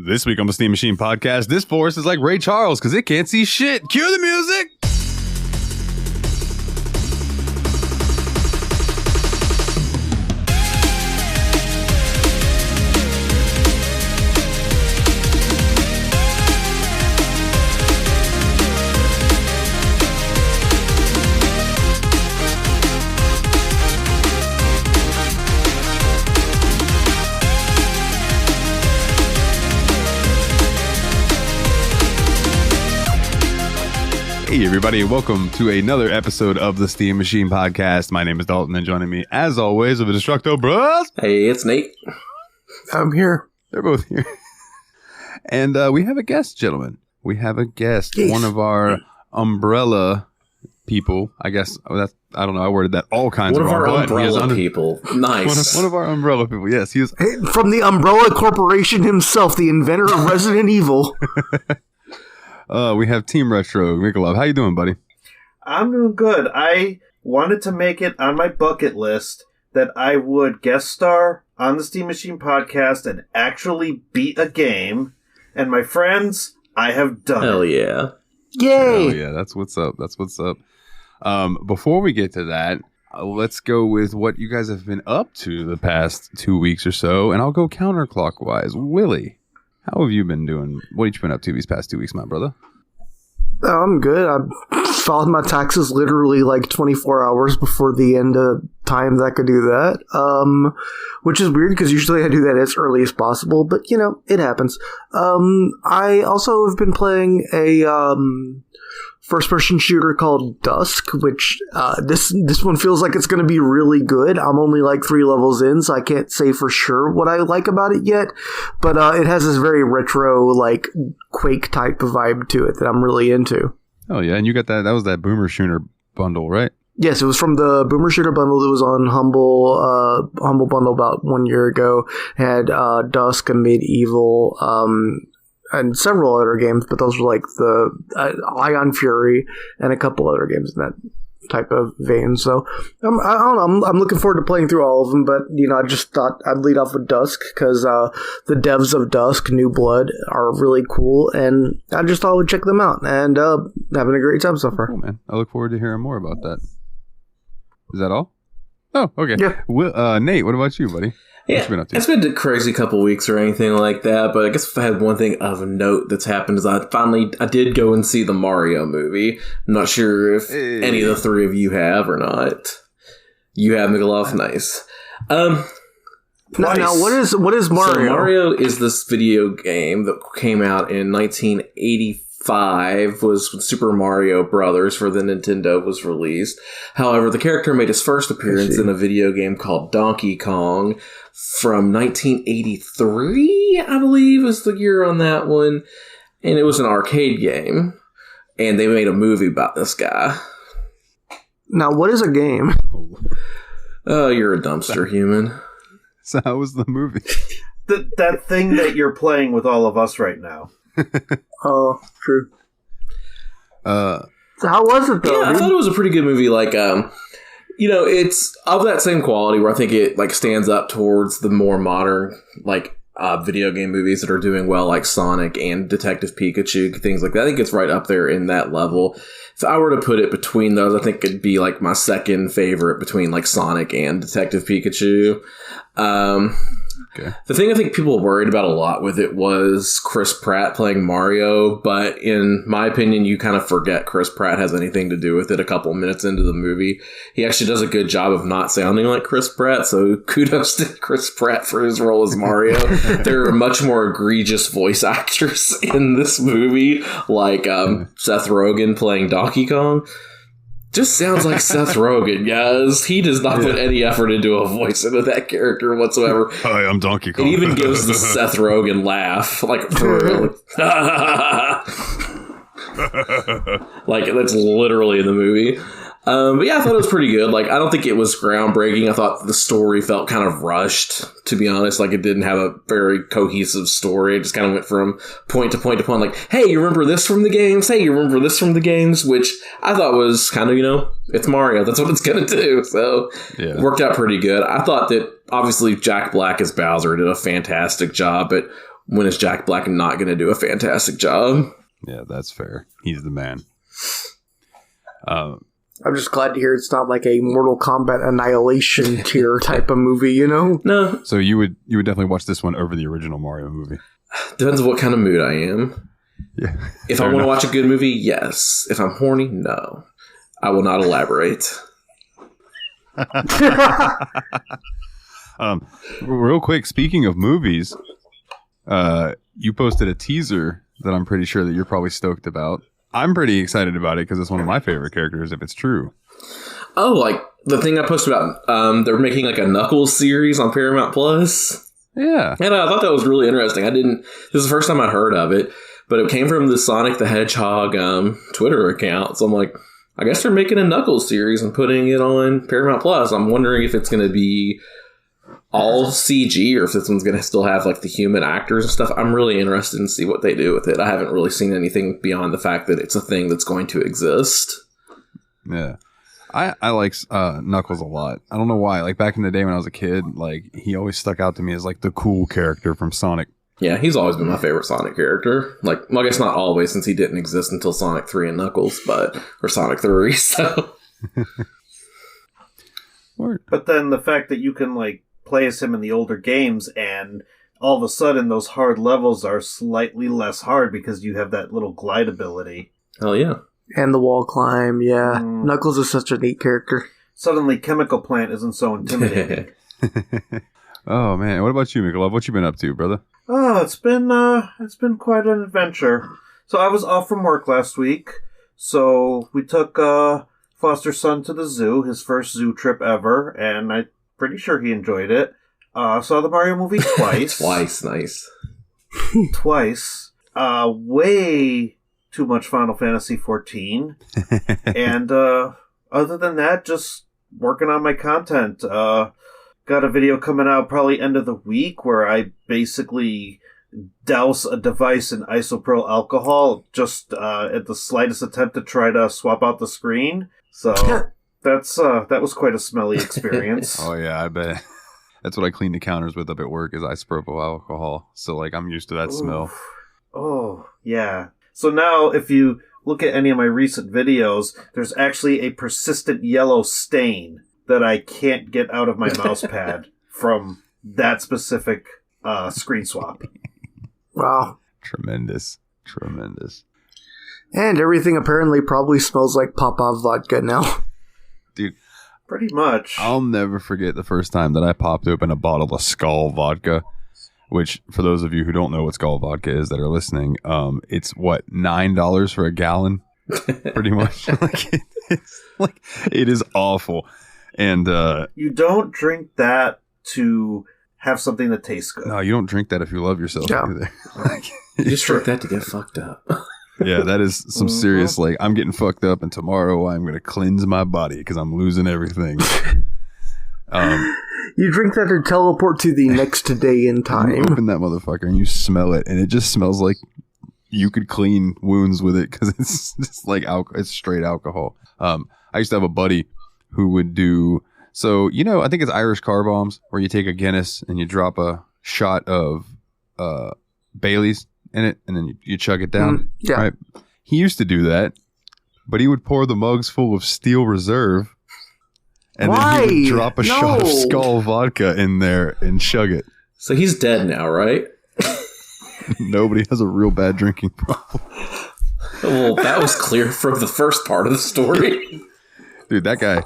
This week on the Steam Machine Podcast, this force is like Ray Charles because it can't see shit. Cue the music! Hey everybody, welcome to another episode of the Steam Machine Podcast. My name is Dalton, and joining me, as always, are the Destructo Bros. Hey, it's Nate. I'm here. They're both here. And we have a guest, gentlemen. We have a guest, Yes. one of our umbrella people. I guess, I don't know, I worded that all kinds One of of our wrong, but he is umbrella people. Nice. One of our umbrella people, yes. He is. Hey, from the Umbrella Corporation himself, the inventor of Resident Evil. We have Team Retrogue. Mikolov, how you doing, buddy? I'm doing good. I wanted to make it on my bucket list that I would guest star on the Steam Machine Podcast and actually beat a game. And my friends, I have done Hell it. yeah. Yay! Oh yeah, that's what's up. That's what's up. Before we get to that, let's go with what you guys have been up to the past 2 weeks or so, and I'll go counterclockwise. Willie, how have you been doing? What have you been up to these past 2 weeks, my brother? I'm good. I filed my taxes literally like 24 hours before the end of time that I could do that, which is weird because usually I do that as early as possible, but you know, it happens. I also have been playing a first-person shooter called Dusk, which this one feels like it's going to be really good. I'm only like 3 levels in, so I can't say for sure what I like about it yet, but it has this very retro, like, Quake type of vibe to it that I'm really into. Oh yeah, and you got that was that Boomer Shooter bundle, right? Yes, it was from the Boomer Shooter bundle that was on Humble Bundle about 1 year ago. It had Dusk and Medieval, and several other games, but those were like the Ion Fury and a couple other games in that type of vein. So I don't know. I'm looking forward to playing through all of them, but you know, I just thought I'd lead off with Dusk because the devs of Dusk, New Blood, are really cool, and I just thought I would check them out, and having a great time so far. Cool, man. I look forward to hearing more about that. Is that all? Oh, okay. Yeah. Nate, what about you, buddy? Yeah, What you been up to? it's been a crazy couple weeks or anything like that, but I guess if I had one thing of note that's happened is I did go and see the Mario movie. I'm not sure if any of the three of you have or not. You have, Mikolov? Nice. Now, what is Mario? So Mario is this video game that came out in 1985, was when Super Mario Brothers for the Nintendo was released. However, the character made his first appearance in a video game called Donkey Kong from 1983, I believe is the year on that one. And it was an arcade game. And they made a movie about this guy. Now, what is a game? Oh, you're a dumpster human. So how was the movie? That thing that you're playing with all of us right now. Oh, true. So how was it though? Yeah, I thought it was a pretty good movie. Like, you know, it's of that same quality where I think it like stands up towards the more modern like video game movies that are doing well, like Sonic and Detective Pikachu, things like that. I think it's right up there in that level. If I were to put it between those, I think it'd be like my second favorite between like Sonic and Detective Pikachu. Okay. The thing I think people worried about a lot with it was Chris Pratt playing Mario, but in my opinion, you kind of forget Chris Pratt has anything to do with it a couple minutes into the movie. He actually does a good job of not sounding like Chris Pratt, so kudos to Chris Pratt for his role as Mario. There are much more egregious voice actors in this movie, like Seth Rogen playing Donkey Kong. Just sounds like Seth Rogen, guys. He does not put any effort into a voice into that character whatsoever. Hi, I'm Donkey Kong. It even gives the Seth Rogen laugh, like for real. Like that's literally in the movie. But yeah, I thought it was pretty good. Like, I don't think it was groundbreaking. I thought the story felt kind of rushed, to be honest. Like, it didn't have a very cohesive story. It just kind of went from point to point to point. Like, hey, you remember this from the games? Hey, you remember this from the games? Which I thought was kind of, you know, it's Mario. That's what it's going to do. So it worked out pretty good. I thought that, obviously, Jack Black as Bowser did a fantastic job. But when is Jack Black not going to do a fantastic job? Yeah, that's fair. He's the man. I'm just glad to hear it's not like a Mortal Kombat Annihilation tier type of movie, you know? No. So you would definitely watch this one over the original Mario movie. Depends on what kind of mood I am. Yeah. If I want to watch a good movie, yes. If I'm horny, no. I will not elaborate. Real quick, speaking of movies, you posted a teaser that I'm pretty sure that you're probably stoked about. I'm pretty excited about it because it's one of my favorite characters, if it's true. Oh, like the thing I posted about, they're making like a Knuckles series on Paramount Plus. Yeah. And I thought that was really interesting. This is the first time I'd heard of it, but it came from the Sonic the Hedgehog Twitter account. So I'm like, I guess they're making a Knuckles series and putting it on Paramount Plus. I'm wondering if it's going to be all CG or if this one's going to still have like the human actors and stuff. I'm really interested in see what they do with it. I haven't really seen anything beyond the fact that it's a thing that's going to exist. Yeah. I like Knuckles a lot. I don't know why. Like back in the day when I was a kid, like he always stuck out to me as like the cool character from Sonic. Yeah, he's always been my favorite Sonic character. Like, well, I guess not always since he didn't exist until Sonic 3 and Knuckles, or Sonic 3, so. But then the fact that you can like play as him in the older games and all of a sudden those hard levels are slightly less hard because you have that little glide ability. Hell yeah. And the wall climb, yeah. Knuckles is such a neat character. Suddenly Chemical Plant isn't so intimidating. Oh man, what about you, Mikolov? What you been up to, brother? Oh, it's been quite an adventure. So I was off from work last week, so we took Foster's son to the zoo, his first zoo trip ever, and I'm pretty sure he enjoyed it. Saw the Mario movie twice. Twice, nice. Twice. Way too much Final Fantasy 14. And other than that, just working on my content. Got a video coming out probably end of the week where I basically douse a device in isopropyl alcohol just at the slightest attempt to try to swap out the screen. So that was quite a smelly experience. Oh yeah, I bet. That's what I clean the counters with up at work is isopropyl alcohol. So like I'm used to that smell. Oh, yeah. So now if you look at any of my recent videos, there's actually a persistent yellow stain that I can't get out of my mouse pad from that specific screen swap. Wow. Tremendous. And everything apparently probably smells like Popov vodka now. Dude. Pretty much. I'll never forget the first time that I popped open a bottle of Skull vodka, which for those of you who don't know what Skull vodka is that are listening, it's what, $9 for a gallon? Pretty much. It is awful. And you don't drink that to have something that tastes good. No, you don't drink that if you love yourself either. You just drink that to get fucked up. Yeah, that is some serious, like, I'm getting fucked up and tomorrow I'm going to cleanse my body because I'm losing everything. You drink that to teleport to the next day in time. You open that motherfucker and you smell it and it just smells like you could clean wounds with it because it's just like it's straight alcohol. I used to have a buddy who would do, so, you know, I think it's Irish car bombs where you take a Guinness and you drop a shot of Bailey's in it and then you chug it down. Yeah. Right? He used to do that, but he would pour the mugs full of Steel Reserve and then he would drop a shot of Skull vodka in there and chug it. So he's dead now, right? Nobody has a real bad drinking problem. Well, that was clear from the first part of the story. Dude, that guy,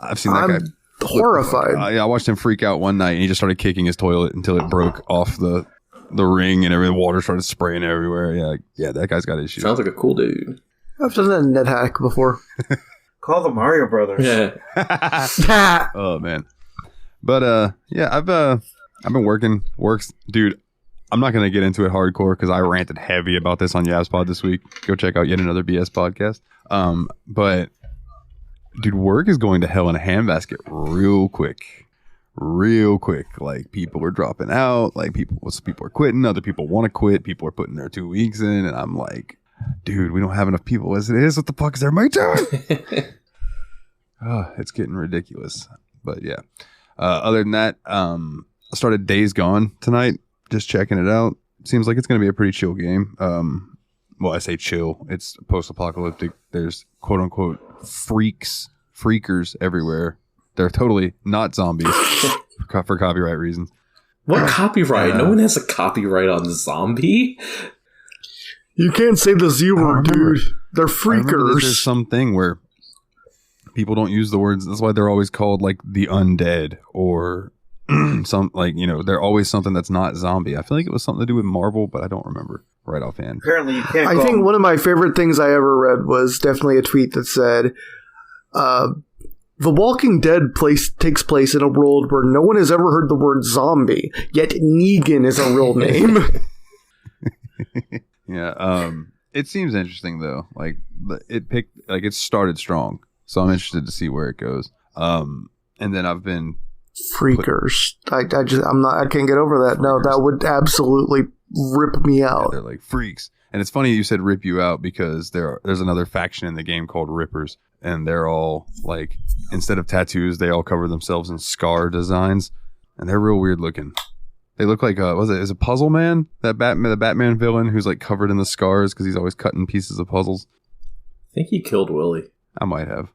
I've seen that guy. Horrified. I watched him freak out one night and he just started kicking his toilet until it broke off the ring and the water started spraying everywhere. Yeah, that guy's got issues. Sounds like a cool dude. I've done that in NetHack before. Call the Mario Brothers. Yeah. Oh man. But yeah, I've been works, dude. I'm not gonna get into it hardcore because I ranted heavy about this on YabsPod this week. Go check out yet another BS podcast. But dude, work is going to hell in a handbasket real quick. Like people are dropping out, like people are quitting, other people want to quit, people are putting their 2 weeks in, and I'm like, dude, we don't have enough people as it is. What the fuck is everybody doing? It's getting ridiculous. But yeah, other than that, I started Days Gone tonight, just checking it out. seems like it's going to be a pretty chill game. Well, I say chill. It's post-apocalyptic. There's quote-unquote freakers everywhere. They're totally not zombies for copyright reasons. What copyright? No one has a copyright on zombie. You can't say the Z word, dude. They're freakers. There's something where people don't use the words. That's why they're always called like the undead or some they're always something that's not zombie. I feel like it was something to do with Marvel, but I don't remember right offhand. Apparently, you can't. I think one of my favorite things I ever read was definitely a tweet that said, "The Walking Dead takes place in a world where no one has ever heard the word zombie, yet Negan is a real name." Yeah, it seems interesting though. Like it started strong, so I'm interested to see where it goes. And then I've been freakers. I can't get over that. No, that would absolutely rip me out. Yeah, they're like freaks. And it's funny you said rip you out because there's another faction in the game called Rippers, and they're all like, instead of tattoos, they all cover themselves in scar designs, and they're real weird looking. They look like is it Puzzle Man, the Batman villain who's like covered in the scars because he's always cutting pieces of puzzles. I think he killed Willie. I might have,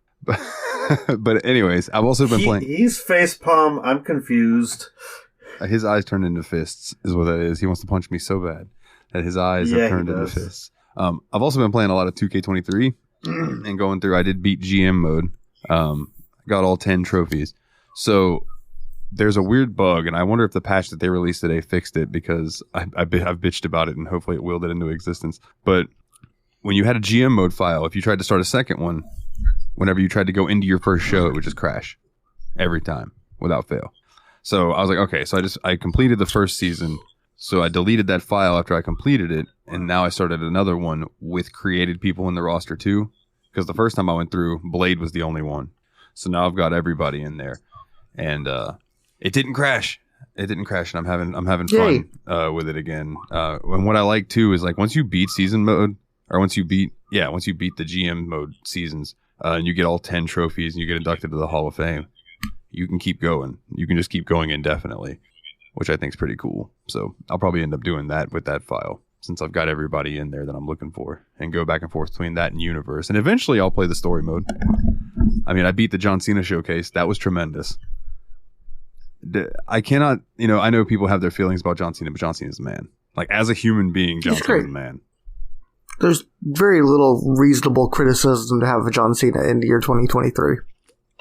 but anyways, I've also been playing. He's facepalm. I'm confused. His eyes turned into fists is what that is. He wants to punch me so bad that his eyes have turned into fists. I've also been playing a lot of 2K23 and going through. I did beat GM mode. Got all 10 trophies. So there's a weird bug, and I wonder if the patch that they released today fixed it, because I've bitched about it, and hopefully it willed it into existence. But when you had a GM mode file, if you tried to start a second one, whenever you tried to go into your first show, it would just crash every time without fail. So I was like, okay, so I completed the first season. So I deleted that file after I completed it, and now I started another one with created people in the roster too. Because the first time I went through, Blade was the only one. So now I've got everybody in there, and it didn't crash. It didn't crash, and I'm having fun with it again. And what I like too is like once you beat season mode, or once you beat the GM mode seasons, and you get all 10 trophies, and you get inducted to the Hall of Fame, you can keep going. You can just keep going indefinitely, which I think is pretty cool. So I'll probably end up doing that with that file, since I've got everybody in there that I'm looking for, and go back and forth between that and Universe. And eventually I'll play the story mode. I mean, I beat the John Cena showcase. That was tremendous. I cannot, I know people have their feelings about John Cena, but John Cena's a man. Like, as a human being, John Cena's a man. There's very little reasonable criticism to have of John Cena in the year 2023.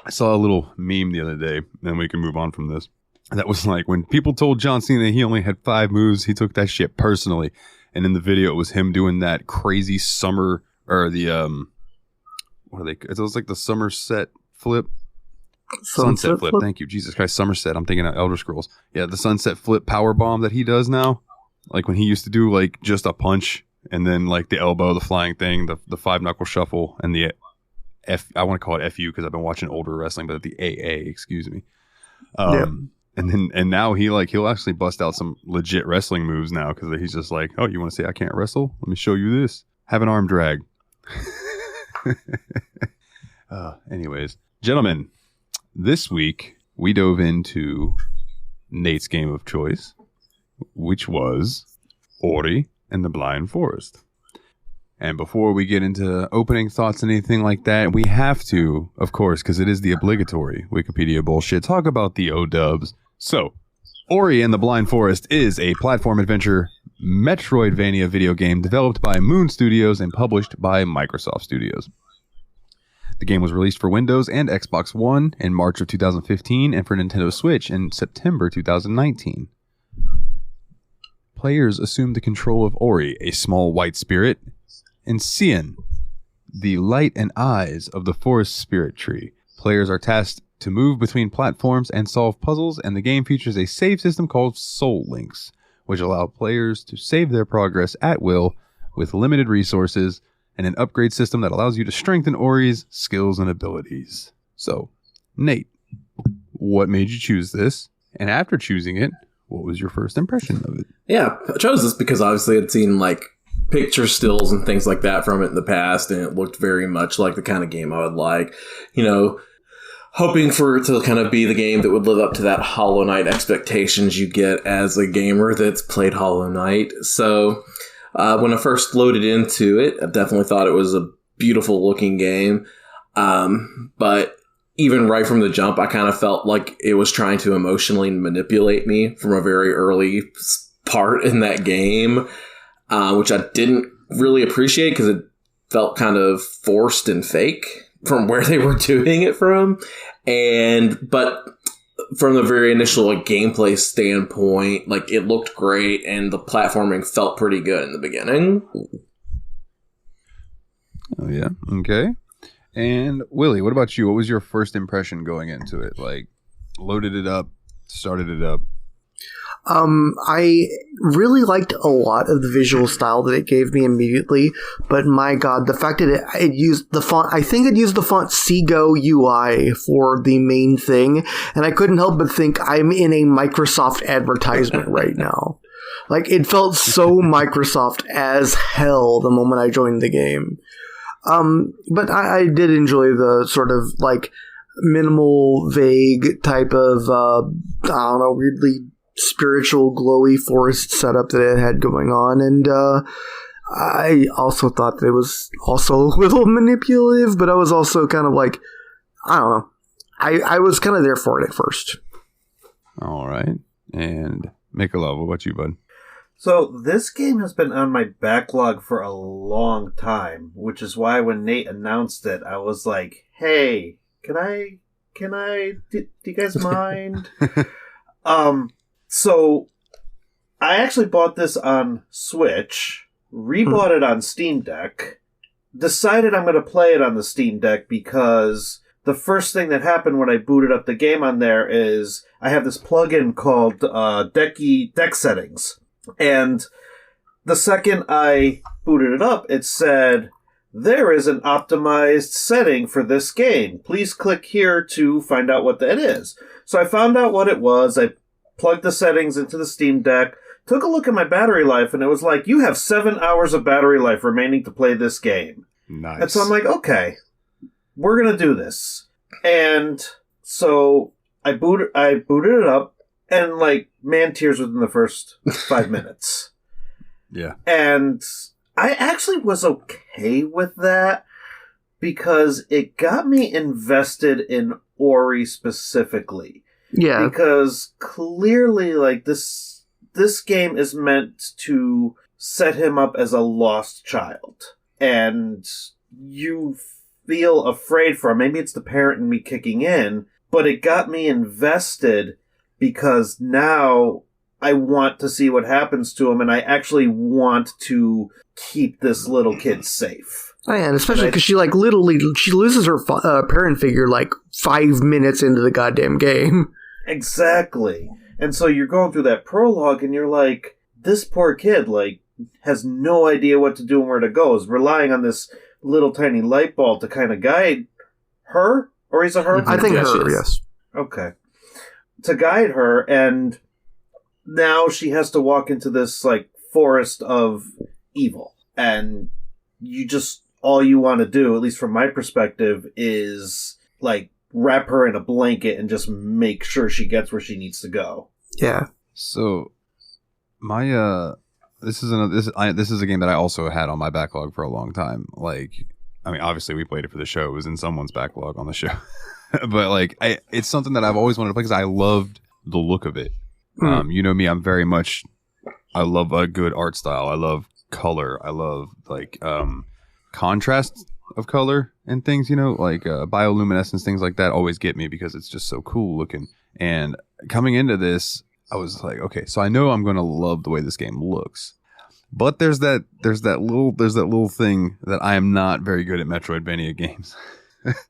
I saw a little meme the other day, and we can move on from this. That was like, when people told John Cena he only had 5 moves, he took that shit personally. And in the video, it was him doing that crazy summer, or the, it was like the Somerset flip. Sunset flip. Thank you. Jesus Christ, Somerset. I'm thinking of Elder Scrolls. Yeah, the Sunset flip power bomb that he does now. Like when he used to do like just a punch, and then like the elbow, the flying thing, the 5-knuckle shuffle, and the I want to call it FU because I've been watching older wrestling, but the AA, excuse me. And now he'll actually bust out some legit wrestling moves now, because he's just like, oh, you want to say I can't wrestle? Let me show you this. Have an arm drag. Anyways, gentlemen, this week we dove into Nate's game of choice, which was Ori and the Blind Forest. And before we get into opening thoughts and anything like that, we have to, of course, because it is the obligatory Wikipedia bullshit, talk about the O-dubs. So, Ori and the Blind Forest is a platform adventure Metroidvania video game developed by Moon Studios and published by Microsoft Studios. The game was released for Windows and Xbox One in March of 2015 and for Nintendo Switch in September 2019. Players assume the control of Ori, a small white spirit, and Cian, the light and eyes of the forest spirit tree. Players are tasked to move between platforms and solve puzzles, and the game features a save system called Soul Links, which allow players to save their progress at will with limited resources, and an upgrade system that allows you to strengthen Ori's skills and abilities. So, Nate, what made you choose this? And after choosing it, what was your first impression of it? Yeah, I chose this because obviously I'd seen like picture stills and things like that from it in the past, and it looked very much like the kind of game I would like. hoping for it to kind of be the game that would live up to that Hollow Knight expectations you get as a gamer that's played Hollow Knight. So when I first loaded into it, I definitely thought it was a beautiful looking game. But even right from the jump, I kind of felt like it was trying to emotionally manipulate me from a very early part in that game, which I didn't really appreciate because it felt kind of forced and fake from where they were doing it from. But from the very initial gameplay standpoint, it looked great and the platforming felt pretty good in the beginning. Oh yeah. Okay. And Willie, what about you? What was your first impression going into it? Loaded it up, started it up. I really liked a lot of the visual style that it gave me immediately, but my god, the fact that it used the font, I think it used the font Seago UI for the main thing, and I couldn't help but think I'm in a Microsoft advertisement right now. It felt so Microsoft as hell the moment I joined the game. But I did enjoy the sort of minimal, vague type of, I don't know, weirdly spiritual, glowy forest setup that it had going on. And I also thought that it was also a little manipulative, but I was also kind of I don't know. I was kind of there for it at first. All right. And Mikolov, what about you, bud? So this game has been on my backlog for a long time, which is why when Nate announced it, I was like, "Hey, do you guys mind?" So I actually bought this on Switch, rebought it on Steam Deck, decided I'm going to play it on the Steam Deck because the first thing that happened when I booted up the game on there is I have this plugin called Deck Settings. And the second I booted it up, it said, "There is an optimized setting for this game. Please click here to find out what that is." So I found out what it was. I plugged the settings into the Steam Deck, took a look at my battery life, and it was like, you have 7 hours of battery life remaining to play this game. Nice. And so I'm like, okay, we're going to do this. And so I booted it up. And, man tears within the first 5 minutes. Yeah. And I actually was okay with that because it got me invested in Ori specifically. Yeah. Because clearly, this game is meant to set him up as a lost child. And you feel afraid for him. Maybe it's the parent in me kicking in, but it got me invested because now I want to see what happens to him, and I actually want to keep this little kid safe. Oh, yeah, and especially because she literally she loses her parent figure 5 minutes into the goddamn game. Exactly. And so you're going through that prologue, and you're like, this poor kid has no idea what to do and where to go. Is relying on this little tiny light bulb to kind of guide her, or is it her? I think her. Yes. Okay. To guide her, and now she has to walk into this forest of evil, and all you want to do, at least from my perspective, is wrap her in a blanket and just make sure she gets where she needs to go. Yeah. So my this is a game that I also had on my backlog for a long time. Obviously we played it for the show. It was in someone's backlog on the show. But it's something that I've always wanted to play because I loved the look of it. You know me, I love a good art style. I love color. I love contrast of color and things. Bioluminescence, things like that always get me because it's just so cool looking. And coming into this, I was like, okay, so I know I'm going to love the way this game looks. But there's that little thing that I am not very good at Metroidvania games.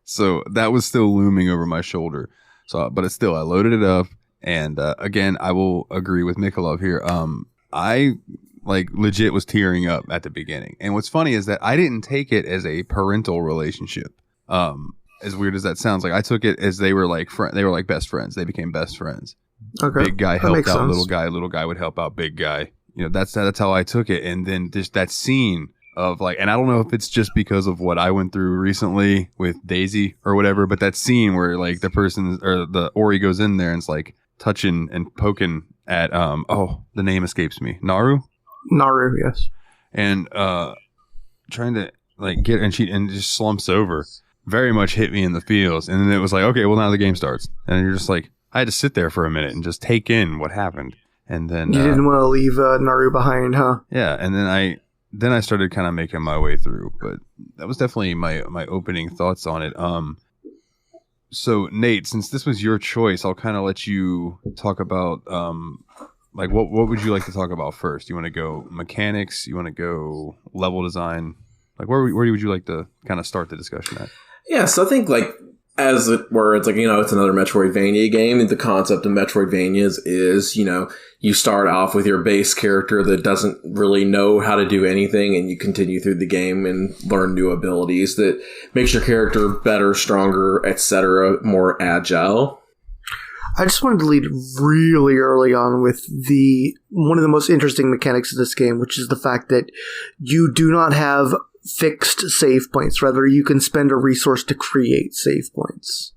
So that was still looming over my shoulder. So, but it's still, I loaded it up, and again, I will agree with Mikolov here. I legit was tearing up at the beginning, and what's funny is that I didn't take it as a parental relationship. As weird as that sounds, I took it as they were they were best friends. They became best friends. Okay, big guy helped out sense. Little guy would help out big guy. That's how I took it. And then just that scene of like, and I don't know if it's just because of what I went through recently with Daisy or whatever, but that scene where like the person or the Ori goes in there and it's like touching and poking at the name escapes me, Naru, yes, and trying to like get and just slumps over, very much hit me in the feels. And then it was like, okay, well now the game starts, and you're just like, I had to sit there for a minute and just take in what happened. And then you didn't want to leave Naru behind, huh? Yeah, and then I started kind of making my way through, but that was definitely my opening thoughts on it. So Nate, since this was your choice, I'll kind of let you talk about like what would you like to talk about first? You want to go mechanics? You want to go level design? Like where would you like to kind of start the discussion at? Yeah, so I think like as it were, it's like, you know, it's another Metroidvania game. And the concept of Metroidvanias is, you know, you start off with your base character that doesn't really know how to do anything, and you continue through the game and learn new abilities that makes your character better, stronger, etc., more agile. I just wanted to lead really early on with one of the most interesting mechanics of this game, which is the fact that you do not have fixed save points. Rather, you can spend a resource to create save points.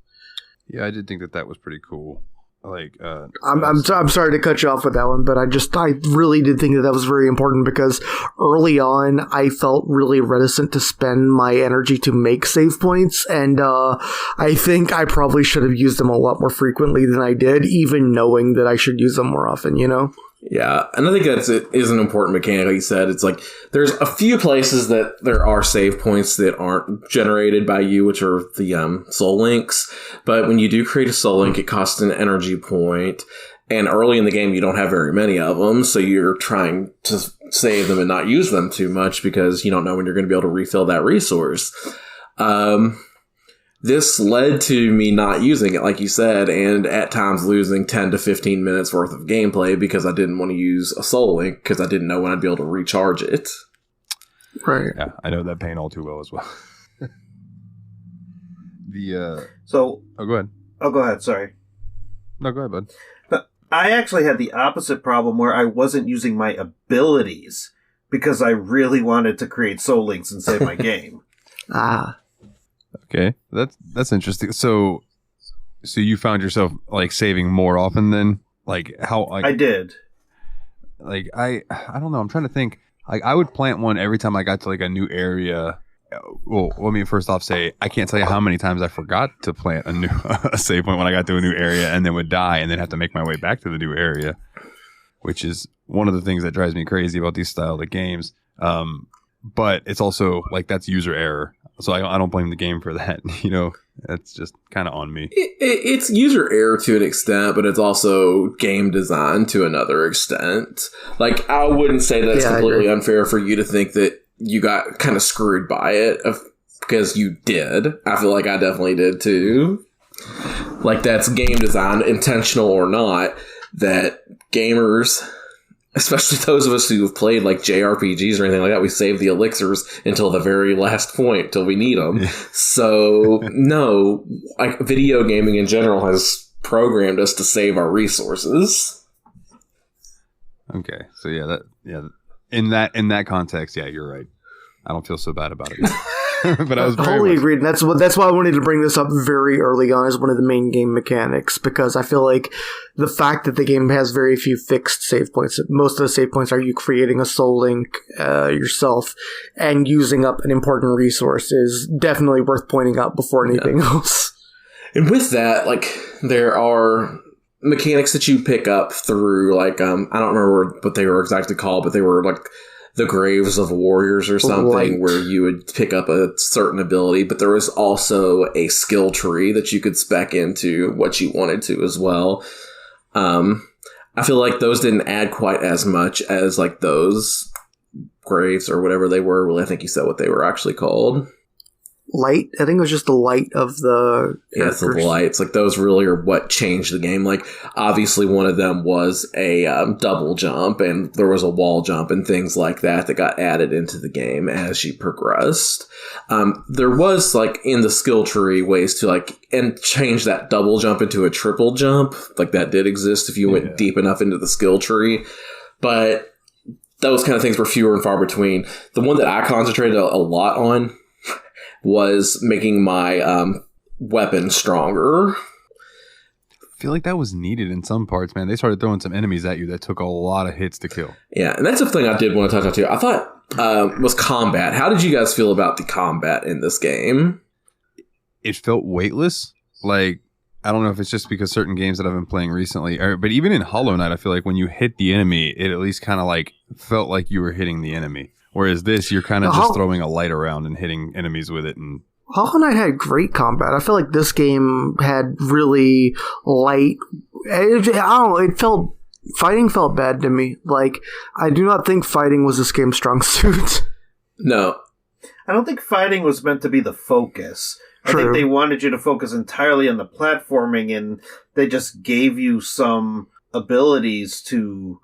Yeah, I did think that was pretty cool. Like, I'm sorry to cut you off with that one, but I really did think that was very important, because early on I felt really reticent to spend my energy to make save points, and I think I probably should have used them a lot more frequently than I did, even knowing that I should use them more often, you know? Yeah, and I think it is an important mechanic. Like you said, it's like there's a few places that there are save points that aren't generated by you, which are the soul links. But when you do create a soul link, it costs an energy point. And early in the game, you don't have very many of them, so you're trying to save them and not use them too much because you don't know when you're going to be able to refill that resource. This led to me not using it, like you said, and at times losing 10 to 15 minutes worth of gameplay because I didn't want to use a soul link because I didn't know when I'd be able to recharge it. Right. Yeah, I know that pain all too well as well. So... Oh, go ahead. Oh, go ahead, sorry. No, go ahead, bud. But I actually had the opposite problem where I wasn't using my abilities because I really wanted to create soul links and save my game. Okay, that's interesting. So you found yourself like saving more often than like how I did. Like I don't know. I'm trying to think. Like I would plant one every time I got to like a new area. Well, let me first off say I can't tell you how many times I forgot to plant a save point when I got to a new area and then would die and then have to make my way back to the new area, which is one of the things that drives me crazy about these style of games. But it's also like that's user error. So I don't blame the game for that. You know, that's just kind of on me. It's user error to an extent, but it's also game design to another extent. Like, I wouldn't say that's completely unfair for you to think that you got kind of screwed by it because you did. I feel like I definitely did too. Like, that's game design, intentional or not, that gamers... Especially those of us who have played like JRPGs or anything like that, we save the elixirs until the very last point, till we need them. Yeah. So, no, like video gaming in general has programmed us to save our resources. Okay, so in that context, yeah, you're right. I don't feel so bad about it. But I was totally agreed. And that's why I wanted to bring this up very early on as one of the main game mechanics, because I feel like the fact that the game has very few fixed save points, most of the save points are you creating a soul link yourself and using up an important resource, is definitely worth pointing out before anything else. And with that, like, there are mechanics that you pick up through, like, I don't remember what they were exactly called, but they were like the Graves of Warriors or something, where you would pick up a certain ability, but there was also a skill tree that you could spec into what you wanted to as well. I feel like those didn't add quite as much as like those Graves or whatever they were. Well, I think you said what they were actually called. Light? I think it was just the light of the characters. Yeah, the lights. Like, those really are what changed the game. Like, obviously one of them was a double jump, and there was a wall jump and things like that got added into the game as you progressed. There was, like, in the skill tree ways to, like, and change that double jump into a triple jump. Like, that did exist if you went deep enough into the skill tree. But those kind of things were fewer and far between. The one that I concentrated a lot on was making my weapon stronger. I feel like that was needed in some parts, man. They started throwing some enemies at you that took a lot of hits to kill. Yeah, and that's the thing I did want to touch on too. I thought was combat. How did you guys feel about the combat in this game? It felt weightless. Like, I don't know if it's just because certain games that I've been playing recently, but even in Hollow Knight, I feel like when you hit the enemy, it at least kind of like felt like you were hitting the enemy. Whereas this, you're kind of just throwing a light around and hitting enemies with it. And Hollow Knight had great combat. I feel like this game had really light. I don't know. It felt fighting felt bad to me. Like, I do not think fighting was this game's strong suit. No, I don't think fighting was meant to be the focus. True. I think they wanted you to focus entirely on the platforming, and they just gave you some abilities to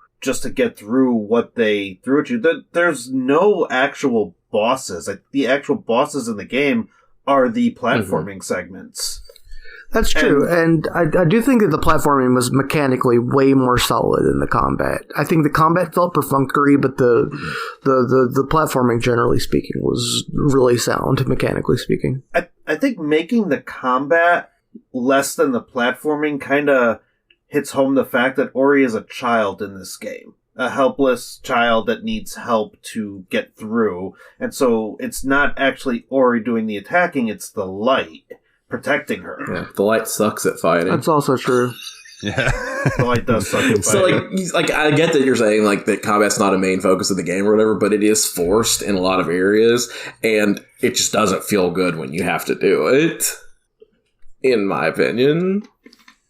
get through what they threw at you. There's no actual bosses. Like, the actual bosses in the game are the platforming segments. That's true, and I do think that the platforming was mechanically way more solid than the combat. I think the combat felt perfunctory, but the platforming, generally speaking, was really sound, mechanically speaking. I think making the combat less than the platforming kind of hits home the fact that Ori is a child in this game. A helpless child that needs help to get through. And so it's not actually Ori doing the attacking, it's the light protecting her. Yeah, the light sucks at fighting. That's also true. yeah. The light does suck at fighting. So, like, I get that you're saying, like, that combat's not a main focus of the game or whatever, but it is forced in a lot of areas, and it just doesn't feel good when you have to do it, in my opinion.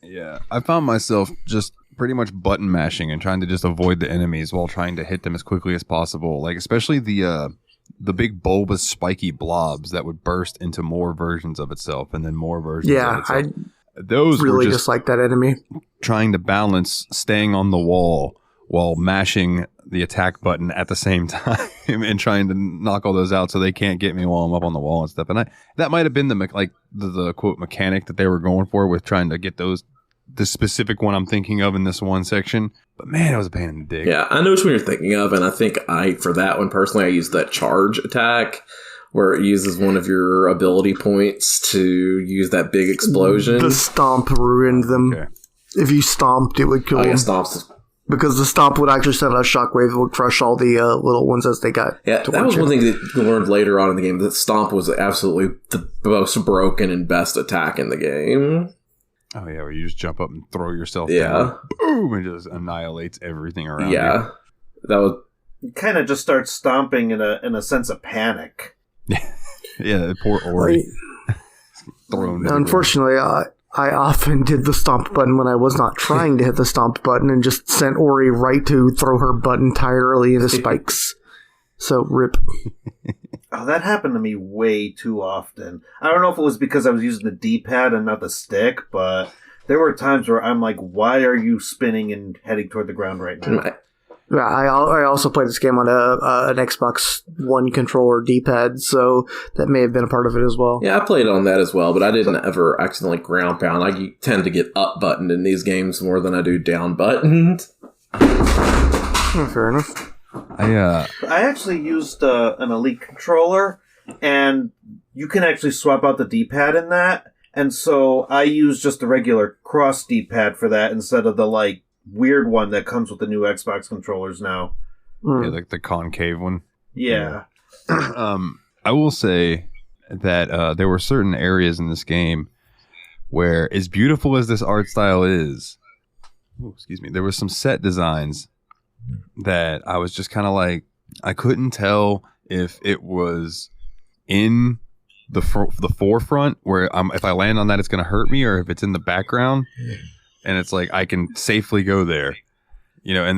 Yeah. I found myself just pretty much button mashing and trying to just avoid the enemies while trying to hit them as quickly as possible. Like, especially the big bulbous spiky blobs that would burst into more versions of itself and then more versions of itself. Those really were just like that enemy. Trying to balance staying on the wall while mashing the attack button at the same time and trying to knock all those out so they can't get me while I'm up on the wall and stuff. And that might have been the quote mechanic that they were going for with trying to get the specific one I'm thinking of in this one section. But man, it was a pain in the dick. Yeah, I know which one you're thinking of, and I think for that one personally, I used that charge attack where it uses one of your ability points to use that big explosion. The stomp ruined them. Okay. If you stomped, it would kill them. Yeah, stomps. Because the stomp would actually send out a shockwave that would crush all the little ones as they got. Yeah, that was one thing that you learned later on in the game. That stomp was absolutely the most broken and best attack in the game. Oh yeah, where you just jump up and throw yourself down. Boom, and just annihilates everything around you. Yeah, that was... You kind of just start stomping in a sense of panic. Yeah, poor Ori. Thrown. Unfortunately, I often did the stomp button when I was not trying to hit the stomp button and just sent Ori right to throw her butt entirely into spikes. So, rip. Oh, that happened to me way too often. I don't know if it was because I was using the D-pad and not the stick, but there were times where I'm like, why are you spinning and heading toward the ground right now? Yeah, I also played this game on an Xbox One controller D-pad, so that may have been a part of it as well. Yeah, I played on that as well, but I didn't ever accidentally ground pound. I tend to get up buttoned in these games more than I do down buttoned. Fair enough. I actually used an Elite controller, and you can actually swap out the D-pad in that, and so I use just the regular cross D-pad for that instead of the, weird one that comes with the new Xbox controllers now. Yeah, like the concave one. Yeah. I will say that there were certain areas in this game where, as beautiful as this art style is, there were some set designs that I was just kind of like, I couldn't tell if it was in the forefront where if I land on that it's going to hurt me, or if it's in the background. And it's like, I can safely go there, and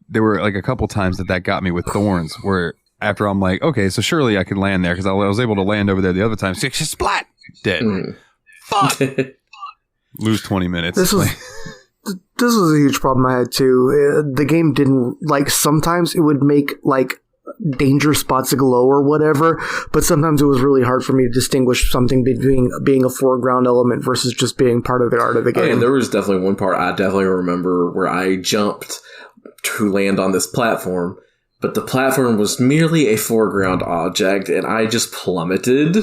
there were like a couple times that got me with thorns where after I'm like, okay, so surely I can land there because I was able to land over there the other time. Splat! Dead. Fuck! Lose 20 minutes. This was a huge problem I had too. The game didn't, sometimes it would make danger spots glow or whatever, but sometimes it was really hard for me to distinguish something between being a foreground element versus just being part of the art of the game. And there was definitely one part I definitely remember where I jumped to land on this platform, but the platform was merely a foreground object, and I just plummeted.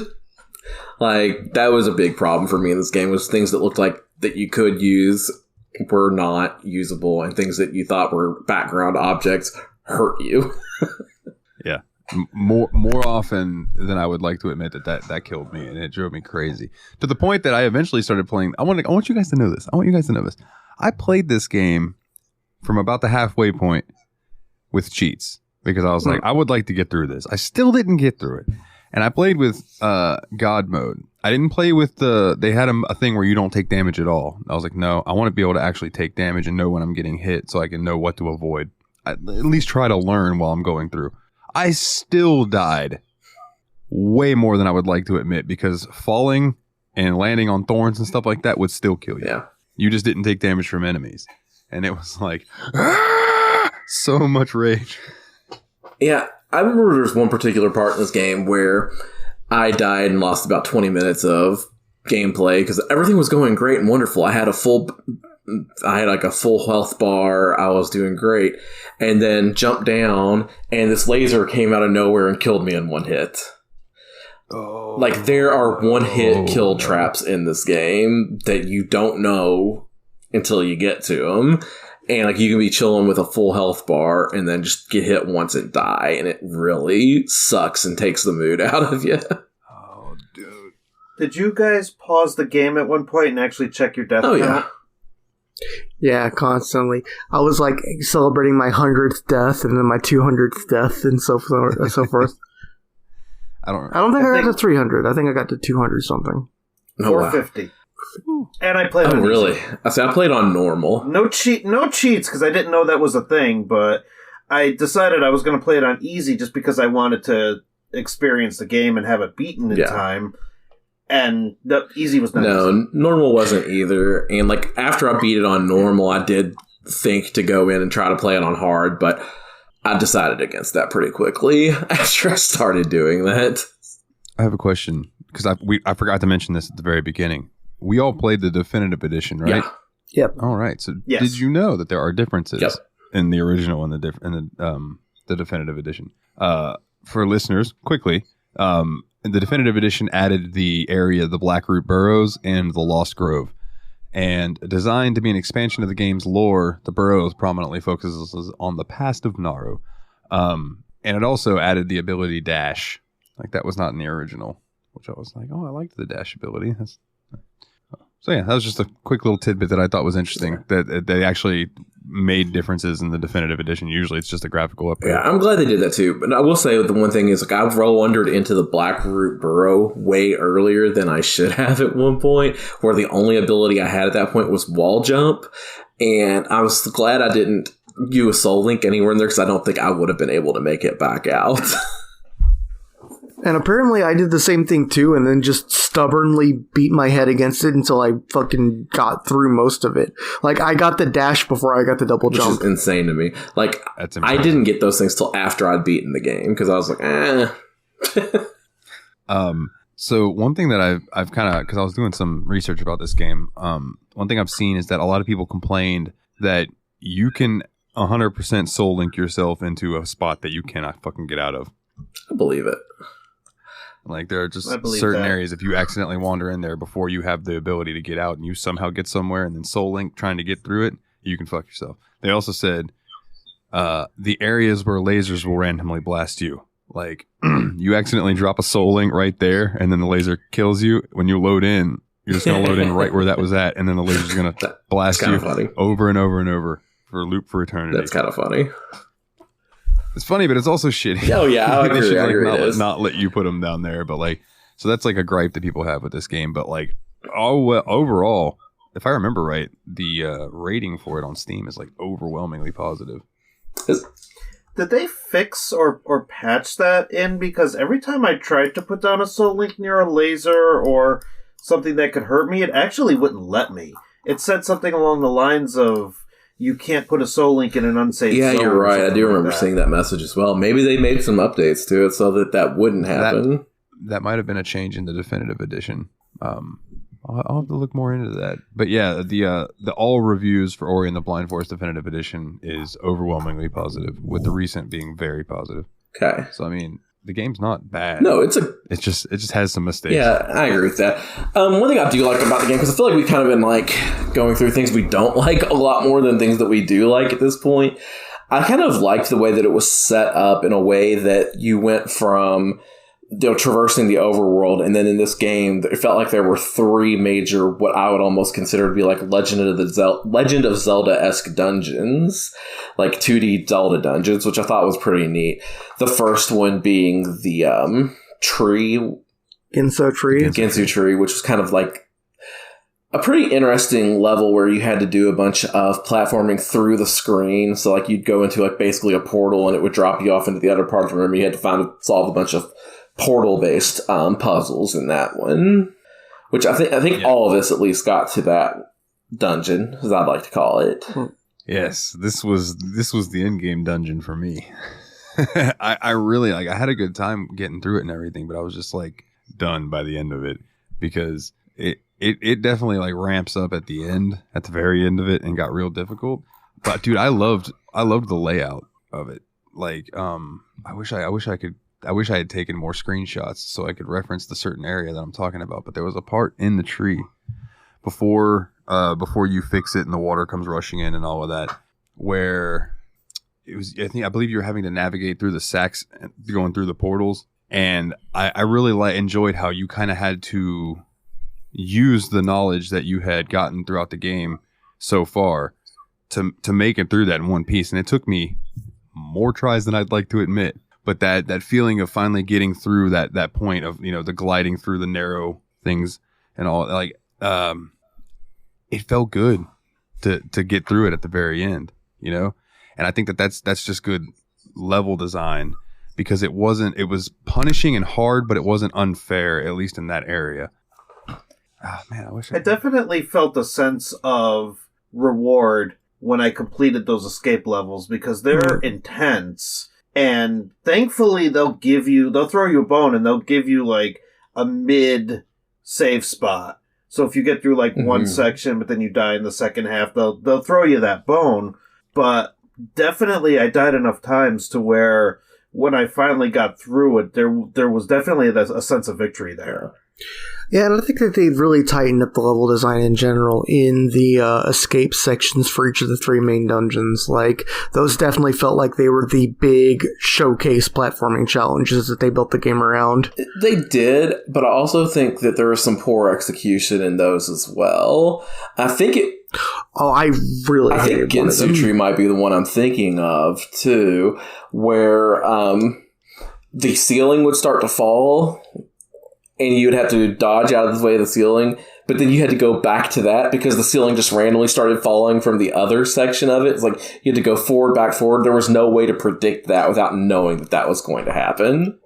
Like, that was a big problem for me in this game, was things that looked like that you could use were not usable, and things that you thought were background objects hurt you. Yeah. More often than I would like to admit that killed me, and it drove me crazy. To the point that I eventually started playing. I want you guys to know this. I played this game from about the halfway point with cheats, because I was like, I would like to get through this. I still didn't get through it. And I played with God mode. I didn't play with they had a thing where you don't take damage at all. I was like, no, I want to be able to actually take damage and know when I'm getting hit so I can know what to avoid. I at least try to learn while I'm going through. I still died way more than I would like to admit, because falling and landing on thorns and stuff like that would still kill you. Yeah. You just didn't take damage from enemies. And it was like, so much rage. Yeah, I remember there was one particular part in this game where I died and lost about 20 minutes of gameplay because everything was going great and wonderful. I had like a full health bar. I was doing great. And then jumped down, and this laser came out of nowhere and killed me in one hit. Oh, like, there are one-hit kill traps in this game that you don't know until you get to them. And, like, you can be chilling with a full health bar and then just get hit once and die. And it really sucks and takes the mood out of you. Oh, dude. Did you guys pause the game at one point and actually check your death count? Yeah. Yeah, constantly. I was like celebrating my 100th death and then my 200th death and so forth. I don't think I got to 300. I think I got to 200 something. 450. Wow. And I played on really? easy. I played on normal. No cheats, because I didn't know that was a thing, but I decided I was going to play it on easy just because I wanted to experience the game and have it beaten in time. And the easy was not easy. Normal wasn't either. And like, after I beat it on normal, I did think to go in and try to play it on hard, but I decided against that pretty quickly after I started doing that. I have a question, because I forgot to mention this at the very beginning. We all played the definitive edition, right? Yeah. Yep. All right. So yes. Did you know that there are differences Yep. in the original and the definitive edition? For listeners, quickly, the definitive edition added the area, the Blackroot Burrows and the Lost Grove. And designed to be an expansion of the game's lore, the Burrows prominently focuses on the past of Naru. And it also added the ability dash. Like, that was not in the original, which I was like, oh, I liked the dash ability. So yeah, that was just a quick little tidbit that I thought was interesting, that they actually made differences in the definitive edition. Usually it's just a graphical upgrade. Yeah, I'm glad they did that too. But I will say the one thing is, like, I've wandered into the Blackroot Burrow way earlier than I should have at one point, where the only ability I had at that point was wall jump. And I was glad I didn't use Soul Link anywhere in there, because I don't think I would have been able to make it back out. And apparently I did the same thing too, and then just stubbornly beat my head against it until I fucking got through most of it. Like, I got the dash before I got the double jump. Which is insane to me. Like, I didn't get those things till after I'd beaten the game, because I was like, So one thing that I've kind of, because I was doing some research about this game, one thing I've seen is that a lot of people complained that you can 100% soul link yourself into a spot that you cannot fucking get out of. I believe it. Like, there are just certain areas, if you accidentally wander in there before you have the ability to get out and you somehow get somewhere and then soul link trying to get through it, you can fuck yourself. They also said the areas where lasers will randomly blast you. Like, you accidentally drop a soul link right there and then the laser kills you. When you load in, you're just going to load in right where that was at, and then the laser's going to blast you over and over and over for a loop for eternity. That's kind of funny. It's funny, but it's also shitty. Oh, yeah, I agree. They should not let you put them down there. But, like, so that's like a gripe that people have with this game. But, like, overall, if I remember right, the rating for it on Steam is, like, overwhelmingly positive. Did they fix or patch that in? Because every time I tried to put down a soul link near a laser or something that could hurt me, it actually wouldn't let me. It said something along the lines of, you can't put a soul link in an unsafe zone. Yeah, you're right. I do remember seeing that message as well. Maybe they made some updates to it so that wouldn't happen. That might have been a change in the definitive edition. I'll have to look more into that. But yeah, the all reviews for Ori and the Blind Forest Definitive Edition is overwhelmingly positive, with the recent being very positive. Okay. So I mean, the game's not bad. No, it just has some mistakes. Yeah, I agree with that. One thing I do like about the game, because I feel like we've kind of been like going through things we don't like a lot more than things that we do like at this point. I kind of liked the way that it was set up in a way that you went from traversing the overworld, and then in this game, it felt like there were three major, what I would almost consider to be like Legend of Zelda-esque dungeons, like 2D Zelda dungeons, which I thought was pretty neat. The first one being the tree, Ginsu tree, which was kind of like a pretty interesting level where you had to do a bunch of platforming through the screen. So like you'd go into like basically a portal, and it would drop you off into the other part of the room. You had to solve a bunch of portal-based puzzles in that one, which I think all of us at least got to that dungeon, as I'd like to call it. Yes, this was the end-game dungeon for me. I really I had a good time getting through it and everything, but I was just like done by the end of it, because it definitely like ramps up at the very end of it, and got real difficult. But dude, I loved the layout of it. Like I wish I had taken more screenshots so I could reference the certain area that I'm talking about. But there was a part in the tree before you fix it and the water comes rushing in and all of that, where it was, I believe you were having to navigate through the sacks going through the portals. And I really enjoyed how you kind of had to use the knowledge that you had gotten throughout the game so far to make it through that in one piece. And it took me more tries than I'd like to admit. But that feeling of finally getting through that point of, the gliding through the narrow things and all, like, it felt good to get through it at the very end, And I think that's just good level design, because it was punishing and hard, but it wasn't unfair, at least in that area. Oh, man, I definitely felt a sense of reward when I completed those escape levels, because they're intense. And thankfully, they'll throw you a bone, and they'll give you like a mid save spot. So if you get through like one section, but then you die in the second half, they'll throw you that bone. But definitely, I died enough times to where when I finally got through it, there was definitely a sense of victory there. Yeah, and I think that they've really tightened up the level design in general in the escape sections for each of the three main dungeons. Like, those definitely felt like they were the big showcase platforming challenges that they built the game around. They did, but I also think that there was some poor execution in those as well. I think Ginsu Tree might be the one I'm thinking of, too, where the ceiling would start to fall, and you would have to dodge out of the way of the ceiling, but then you had to go back to that because the ceiling just randomly started falling from the other section of it. It's like you had to go forward, back, forward. There was no way to predict that without knowing that was going to happen.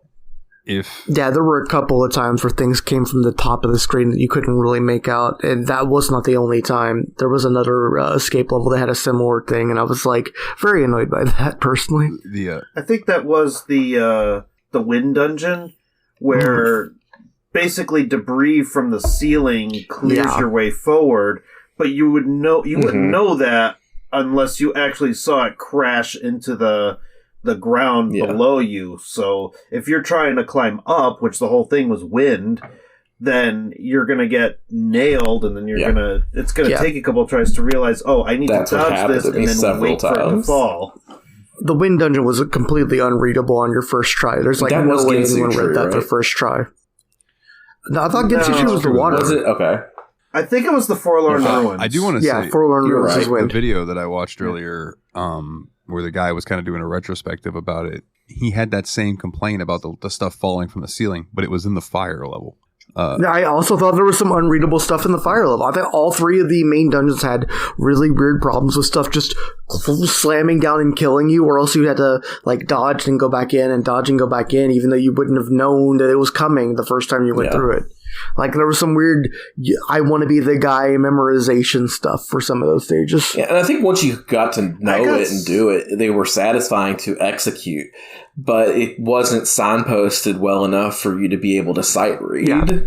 There were a couple of times where things came from the top of the screen that you couldn't really make out, and that was not the only time. There was another escape level that had a similar thing, and I was like very annoyed by that personally. I think that was the wind dungeon where basically debris from the ceiling clears your way forward, but you wouldn't know that unless you actually saw it crash into the ground below you. So if you're trying to climb up, which the whole thing was wind, then you're gonna get nailed, and then it's gonna take a couple of tries to realize, I need to dodge this, and then wait for it to fall. The wind dungeon was completely unreadable on your first try. There's like no way anyone read that their first try. No, I thought Ginsu Tree was the water. Was it? Okay. I think it was the Forlorn Ruins. I do want to say, Forlorn Ruins is wind. The video that I watched earlier, where the guy was kind of doing a retrospective about it, he had that same complaint about the stuff falling from the ceiling, but it was in the fire level. I also thought there was some unreadable stuff in the fire level. I think all three of the main dungeons had really weird problems with stuff just slamming down and killing you, or else you had to like dodge and go back in and dodge and go back in, even though you wouldn't have known that it was coming the first time you went through it. Like, there was some weird I want to be the guy memorization stuff for some of those stages. Yeah, and I think once you got to know it and do it, they were satisfying to execute, but it wasn't signposted well enough for you to be able to sight read. Yeah.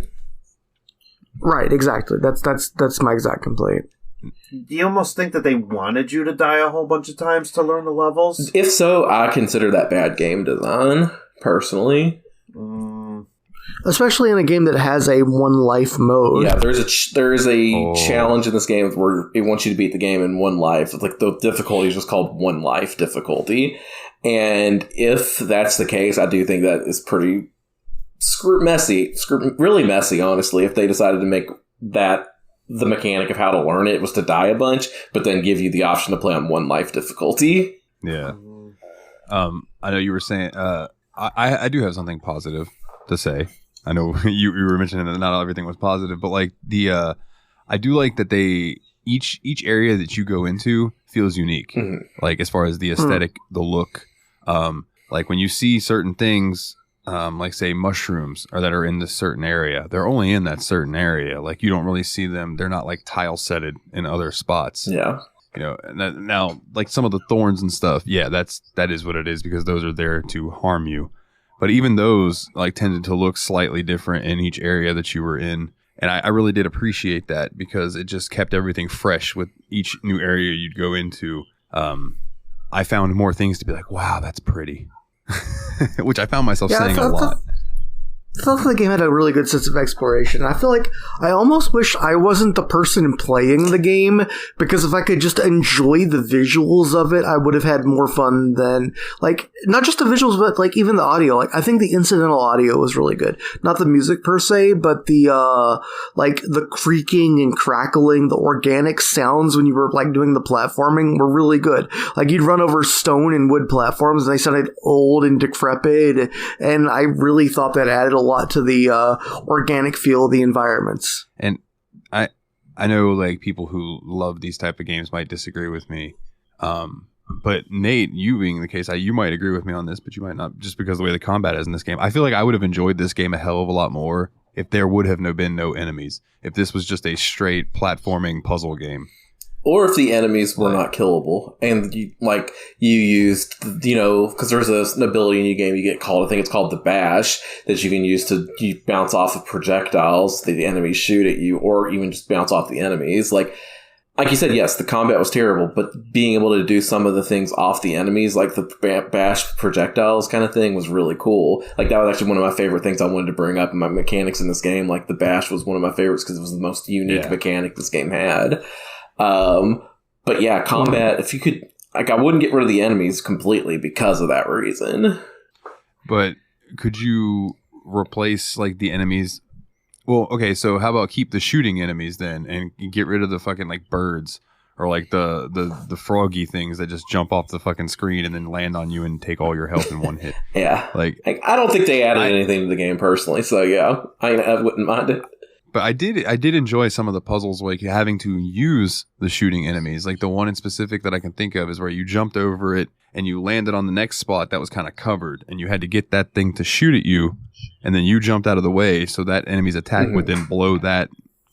Right, exactly. That's my exact complaint. Do you almost think that they wanted you to die a whole bunch of times to learn the levels? If so, I consider that bad game design, personally. Especially in a game that has a one life mode. Yeah, there is a challenge in this game where it wants you to beat the game in one life. It's like the difficulty is just called one life difficulty. And if that's the case, I do think that is pretty really messy, honestly, if they decided to make that the mechanic of how to learn it was to die a bunch, but then give you the option to play on one life difficulty. Yeah. I know you were saying, I do have something positive to say. I know you were mentioning that not everything was positive, but like I do like that each area that you go into feels unique. Like as far as the aesthetic, the look, like when you see certain things, like say mushrooms or that are in this certain area, they're only in that certain area. Like you don't really see them. They're not like tile setted in other spots. Yeah. You know, now like some of the thorns and stuff. Yeah, that is what it is because those are there to harm you. But even those like tended to look slightly different in each area that you were in. And I really did appreciate that because it just kept everything fresh with each new area you'd go into. I found more things to be like, wow, that's pretty. Which I found myself saying a lot. I felt like the game had a really good sense of exploration. I feel like I almost wish I wasn't the person playing the game, because if I could just enjoy the visuals of it, I would have had more fun than, like, not just the visuals, but like even the audio. Like, I think the incidental audio was really good. Not the music per se, but the like the creaking and crackling, the organic sounds when you were like doing the platforming were really good. Like you'd run over stone and wood platforms and they sounded old and decrepit, and I really thought that added a lot to the organic feel of the environments. And I know like people who love these type of games might disagree with me, but Nate, you being the case, you might agree with me on this, but you might not, just because of the way the combat is in this game. I feel like I would have enjoyed this game a hell of a lot more if there would have been no enemies, if this was just a straight platforming puzzle game. Or if the enemies were not killable, and you used, because there's an ability in your game you get called, I think it's called the bash, that you can use to bounce off of projectiles that the enemies shoot at you, or even just bounce off the enemies. Like you said, yes, the combat was terrible, but being able to do some of the things off the enemies, like the bash projectiles kind of thing, was really cool. Like that was actually one of my favorite things I wanted to bring up in my mechanics in this game. Like the bash was one of my favorites because it was the most unique mechanic this game had. But yeah, combat, if you could, like, I wouldn't get rid of the enemies completely because of that reason. But could you replace like the enemies? Well, okay, so how about keep the shooting enemies then and get rid of the fucking like birds or like the froggy things that just jump off the fucking screen and then land on you and take all your health in one hit. Yeah. Like I don't think they added anything to the game personally, so yeah, I wouldn't mind it. But I did enjoy some of the puzzles, like having to use the shooting enemies. Like the one in specific that I can think of is where you jumped over it and you landed on the next spot that was kind of covered, and you had to get that thing to shoot at you, and then you jumped out of the way so that enemy's attack would then blow that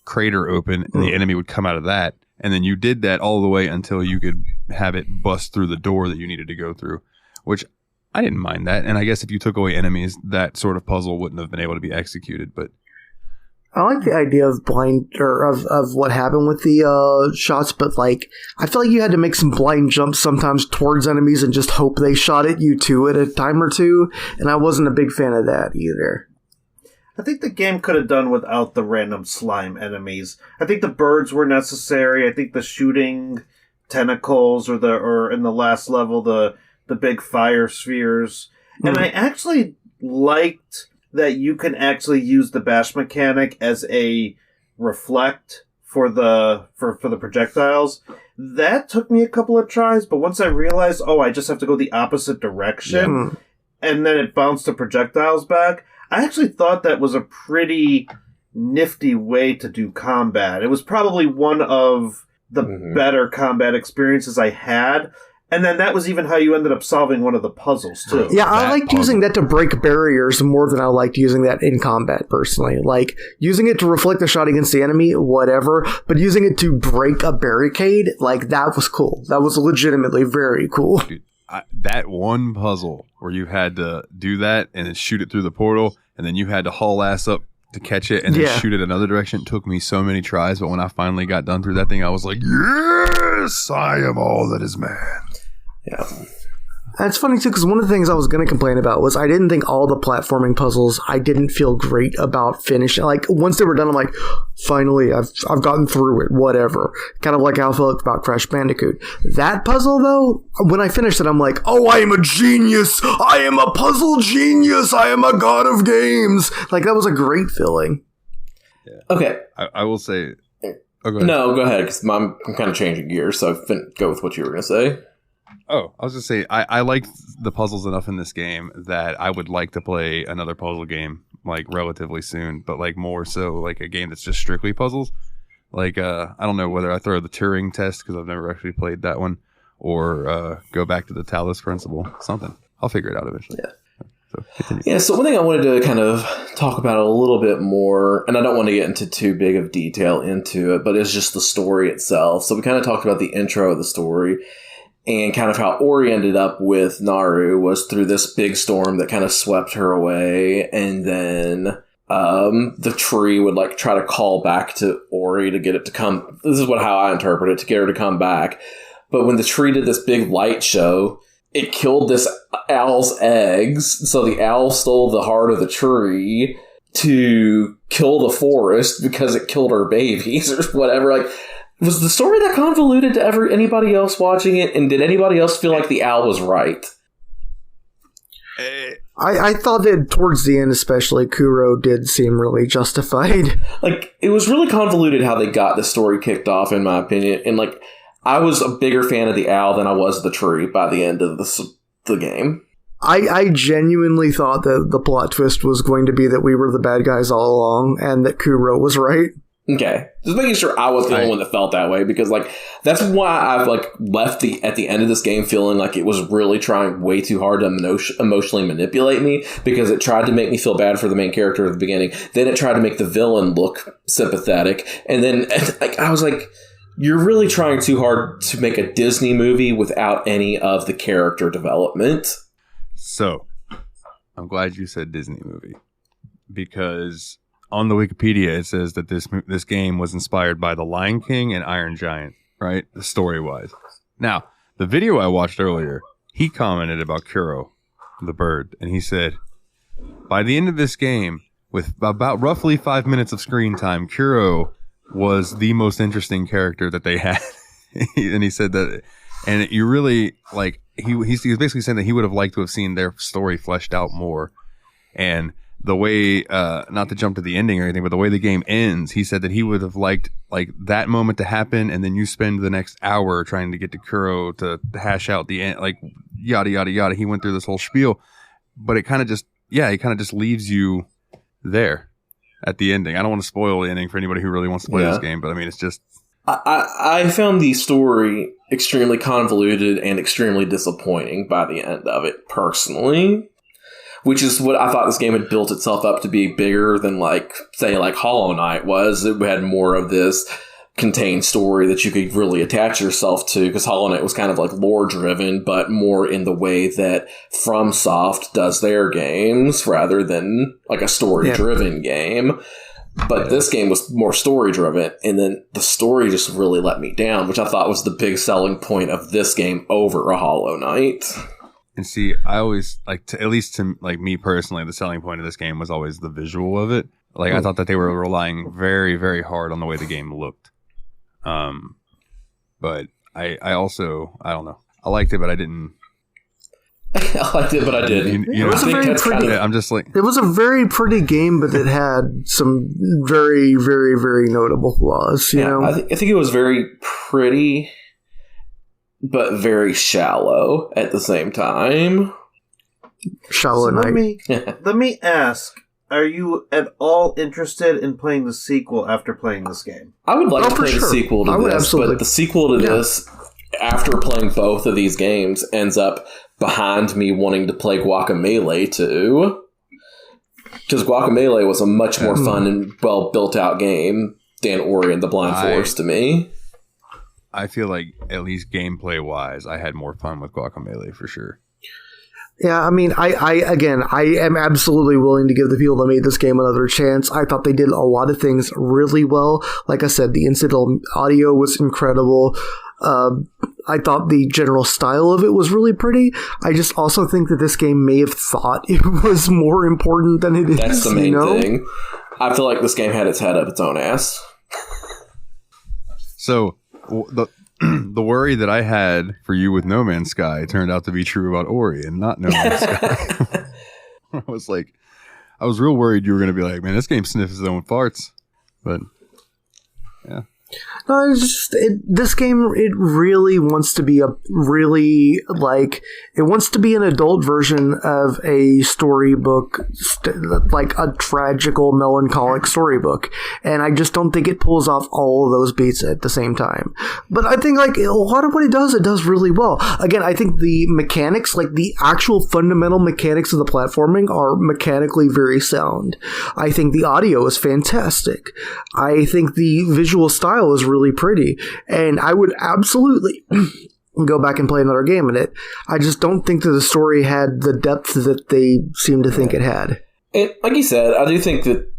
crater open, and the enemy would come out of that, and then you did that all the way until you could have it bust through the door that you needed to go through, which I didn't mind that. And I guess if you took away enemies, that sort of puzzle wouldn't have been able to be executed, but I like the idea of blind, or of what happened with the shots, but like I feel like you had to make some blind jumps sometimes towards enemies and just hope they shot at you too at a time or two, and I wasn't a big fan of that either. I think the game could have done without the random slime enemies. I think the birds were necessary. I think the shooting tentacles or in the last level the big fire spheres. And I actually liked that you can actually use the bash mechanic as a reflect for the projectiles. That took me a couple of tries, but once I realized, I just have to go the opposite direction, and then it bounced the projectiles back, I actually thought that was a pretty nifty way to do combat. It was probably one of the better combat experiences I had. And then that was even how you ended up solving one of the puzzles, too. Yeah, I liked using that to break barriers more than I liked using that in combat, personally. Like, using it to reflect the shot against the enemy, whatever, but using it to break a barricade, like, that was cool. That was legitimately very cool. Dude, that one puzzle where you had to do that and then shoot it through the portal, and then you had to haul ass up to catch it and then shoot it another direction. It took me so many tries, but when I finally got done through that thing, I was like, yes, I am all that is man. Yeah. That's funny too, because one of the things I was going to complain about was I didn't think all the platforming puzzles, I didn't feel great about finishing. Like, once they were done, I'm like, finally, I've gotten through it, whatever. Kind of like how I felt about Crash Bandicoot. That puzzle, though, when I finished it, I'm like, oh, I am a genius! I am a puzzle genius! I am a god of games! Like, that was a great feeling. Yeah. Okay. I will say... Oh, go ahead. No, go ahead, because I'm kind of changing gears, so go with what you were going to say. Oh, I was just saying, I liked the puzzles enough in this game that I would like to play another puzzle game, like, relatively soon, but, like, more so, like, a game that's just strictly puzzles. Like, I don't know whether I throw the Turing test, because I've never actually played that one, or go back to the Talos Principle, something. I'll figure it out eventually. Yeah. So, continue. Yeah, so one thing I wanted to kind of talk about a little bit more, and I don't want to get into too big of detail into it, but it's just the story itself. So we kind of talked about the intro of the story, and kind of how Ori ended up with Naru was through this big storm that kind of swept her away. And then the tree would like try to call back to Ori to get it to come. This is how I interpret it, to get her to come back. But when the tree did this big light show, it killed this owl's eggs. So the owl stole the heart of the tree to kill the forest because it killed her babies or whatever. Like, was the story that convoluted to anybody else watching it? And did anybody else feel like the owl was right? I thought that towards the end, especially, Kuro did seem really justified. Like, it was really convoluted how they got the story kicked off, in my opinion. And, like, I was a bigger fan of the owl than I was the tree by the end of the game. I genuinely thought that the plot twist was going to be that we were the bad guys all along and that Kuro was right. Okay. Just making sure I was the only one that felt that way, because, like, that's why I've, like, left at the end of this game feeling like it was really trying way too hard to emotionally manipulate me, because it tried to make me feel bad for the main character at the beginning. Then it tried to make the villain look sympathetic. And then, like, I was like, you're really trying too hard to make a Disney movie without any of the character development. So, I'm glad you said Disney movie, because on the Wikipedia it says that this game was inspired by The Lion King and Iron Giant, right? Story-wise. Now, the video I watched earlier, he commented about Kuro, the bird, and he said, by the end of this game, with about roughly 5 minutes of screen time, Kuro was the most interesting character that they had. And he said that, and you really, like, he was basically saying that he would have liked to have seen their story fleshed out more. And the way, not to jump to the ending or anything, but the way the game ends, he said that he would have liked, like, that moment to happen, and then you spend the next hour trying to get to Kuro to hash out the end, like, yada, yada, yada. He went through this whole spiel, but it kind of just leaves you there at the ending. I don't want to spoil the ending for anybody who really wants to play this game, but I mean, it's just... I found the story extremely convoluted and extremely disappointing by the end of it, personally. Which is what I thought this game had built itself up to be bigger than, like, say, like Hollow Knight was. It had more of this contained story that you could really attach yourself to, because Hollow Knight was kind of like lore-driven, but more in the way that FromSoft does their games, rather than, like, a story-driven game. But this game was more story-driven, and then the story just really let me down, which I thought was the big selling point of this game over a Hollow Knight. And see, I always, like, at least to, like, me personally, the selling point of this game was always the visual of it. Like, I thought that they were relying very, very hard on the way the game looked. But I also, I don't know. I liked it, but I didn't. I liked it, but I didn't. It was a very pretty. I'm just like, it was a very pretty game, but it had some very, very, very notable flaws. You know, I think it was very pretty, but very shallow at the same time. Shallow Knight. Let me ask: are you at all interested in playing the sequel after playing this game? I would like to play the sequel to this, absolutely. but the sequel to this, after playing both of these games, ends up behind me wanting to play Guacamelee too. Because Guacamelee was a much more fun and well built out game than Ori and the Blind Forest to me. I feel like, at least gameplay wise, I had more fun with Guacamelee for sure. Yeah, I mean, I am absolutely willing to give the people that made this game another chance. I thought they did a lot of things really well. Like I said, the incidental audio was incredible. I thought the general style of it was really pretty. I just also think that this game may have thought it was more important than it is. That's the main thing. I feel like this game had its head up its own ass. So, the worry that I had for you with No Man's Sky turned out to be true about Ori and not No Man's Sky. I was real worried you were going to be like, man, this game sniffs its own farts. But, yeah. No, it's just this game. It really wants to be it wants to be an adult version of a storybook, like a tragical, melancholic storybook, and I just don't think it pulls off all of those beats at the same time. But I think like a lot of what it does really well. Again, I think the mechanics, like the actual fundamental mechanics of the platforming, are mechanically very sound. I think the audio is fantastic. I think the visual style is really pretty, and I would absolutely go back and play another game in it. I just don't think that the story had the depth that they seem to think it had. And like you said, I do think that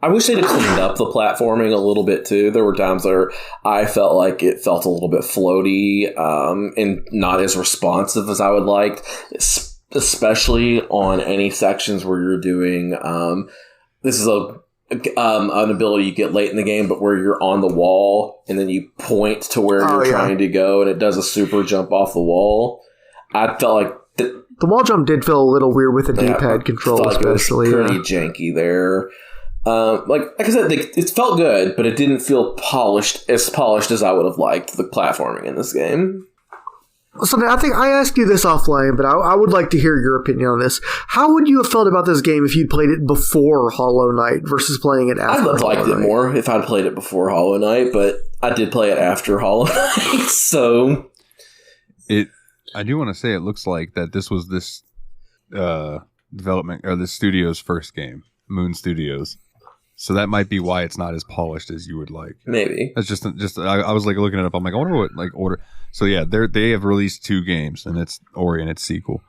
I wish they'd have cleaned up the platforming a little bit too. There were times where I felt like it felt a little bit floaty and not as responsive as I would like, especially on any sections where you're doing this is an ability you get late in the game, but where you're on the wall and then you point to where you're trying to go and it does a super jump off the wall. I felt like the wall jump did feel a little weird with the D-pad control, especially. It was pretty janky there. Like I said, it felt good, but it didn't feel polished as I would have liked the platforming in this game. So I think I asked you this offline, but I would like to hear your opinion on this. How would you have felt about this game if you'd played it before Hollow Knight versus playing it after Hollow Knight? I'd have liked it more if I'd played it before Hollow Knight, but I did play it after Hollow Knight, so... I do want to say it looks like that this was this development, or this studio's first game, Moon Studios. So that might be why it's not as polished as you would like. Maybe. That's just I was like looking it up. I'm like, I wonder what like order. So yeah, they have released 2 games, and it's Ori and its sequel.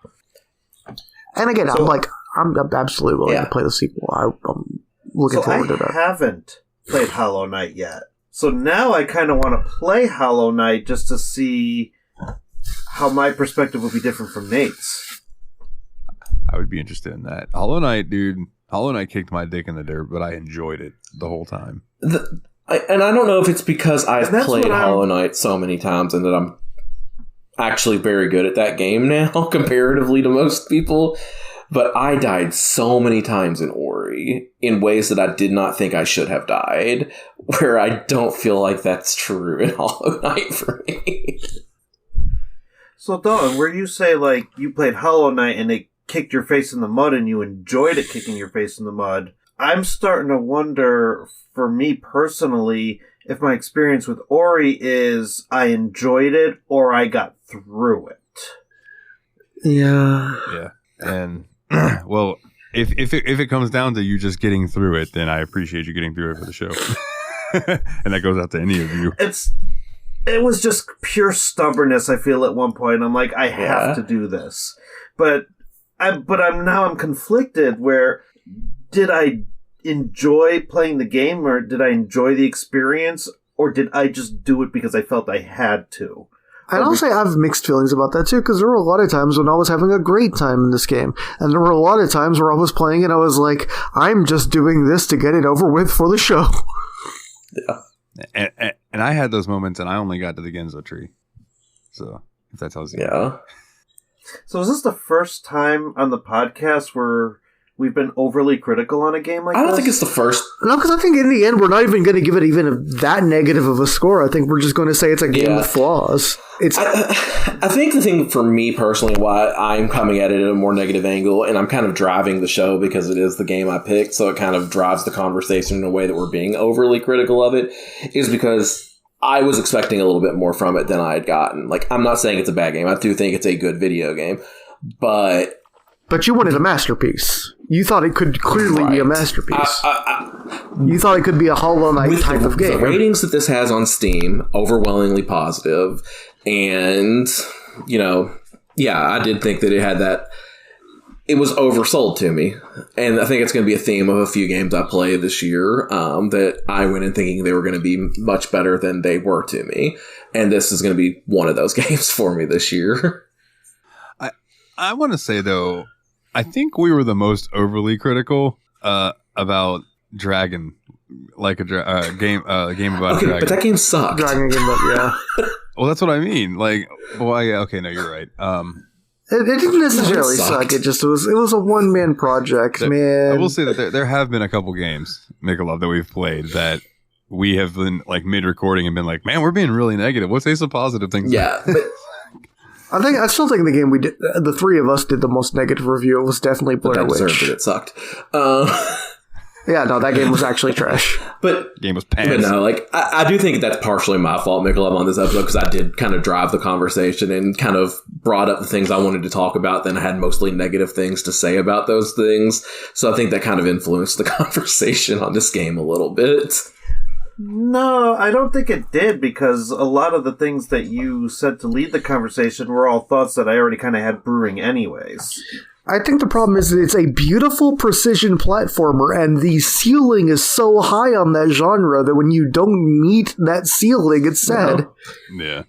And again, I'm absolutely willing to play the sequel. I'm looking forward to that. I haven't played Hollow Knight yet, so now I kind of want to play Hollow Knight just to see how my perspective would be different from Nate's. I would be interested in that. Hollow Knight, dude. Hollow Knight kicked my dick in the dirt, but I enjoyed it the whole time. And I don't know if it's because I've played Hollow Knight so many times and that I'm actually very good at that game now, comparatively to most people, but I died so many times in Ori in ways that I did not think I should have died, where I don't feel like that's true in Hollow Knight for me. So, Dalton, where you say, like, you played Hollow Knight and it kicked your face in the mud and you enjoyed it kicking your face in the mud, I'm starting to wonder, for me personally, if my experience with Ori is I enjoyed it or I got through it. Yeah. Yeah. And, well, if it comes down to you just getting through it, then I appreciate you getting through it for the show. And that goes out to any of you. It was just pure stubbornness, I feel, at one point. I'm like, I have to do this. But I'm conflicted where did I enjoy playing the game or did I enjoy the experience or did I just do it because I felt I had to? And I'll say I have mixed feelings about that too, because there were a lot of times when I was having a great time in this game. And there were a lot of times where I was playing and I was like, I'm just doing this to get it over with for the show. Yeah. And I had those moments and I only got to the Genzo tree. So, if that tells you. Yeah. So is this the first time on the podcast where we've been overly critical on a game like this? I don't think it's the first. No, because I think in the end, we're not even going to give it even that negative of a score. I think we're just going to say it's a game with flaws. I think the thing for me personally, why I'm coming at it at a more negative angle, and I'm kind of driving the show because it is the game I picked, so it kind of drives the conversation in a way that we're being overly critical of it, is because I was expecting a little bit more from it than I had gotten. Like, I'm not saying it's a bad game. I do think it's a good video game, but you wanted a masterpiece. You thought it could clearly be a masterpiece. You thought it could be a Hollow Knight type of game. The ratings that this has on Steam, overwhelmingly positive, and, yeah, I did think that it had that. It was oversold to me. And I think it's going to be a theme of a few games I played this year that I went in thinking they were going to be much better than they were to me. And this is going to be one of those games for me this year. I want to say, though, I think we were the most overly critical about Dragon, like a game about a dragon. But that game sucked. Dragon game, yeah. Well, that's what I mean. Like, well, yeah, okay, no, you're right. It didn't necessarily suck. It was a one-man project, man. I will say that there have been a couple games, Mikolov, that we've played that we have been like mid-recording and been like, man, we're being really negative. Let's say some positive things. Yeah, but I still think the game we did, the three of us did the most negative review. It was definitely Blair Witch. It sucked. Yeah, no, that game was actually trash. But game was pants. But no, like I do think that's partially my fault, Mikolov, on this episode, because I did kind of drive the conversation and kind of brought up the things I wanted to talk about. Then I had mostly negative things to say about those things, so I think that kind of influenced the conversation on this game a little bit. No, I don't think it did, because a lot of the things that you said to lead the conversation were all thoughts that I already kind of had brewing anyways. I think the problem is that it's a beautiful precision platformer, and the ceiling is so high on that genre that when you don't meet that ceiling, it's sad. Yeah.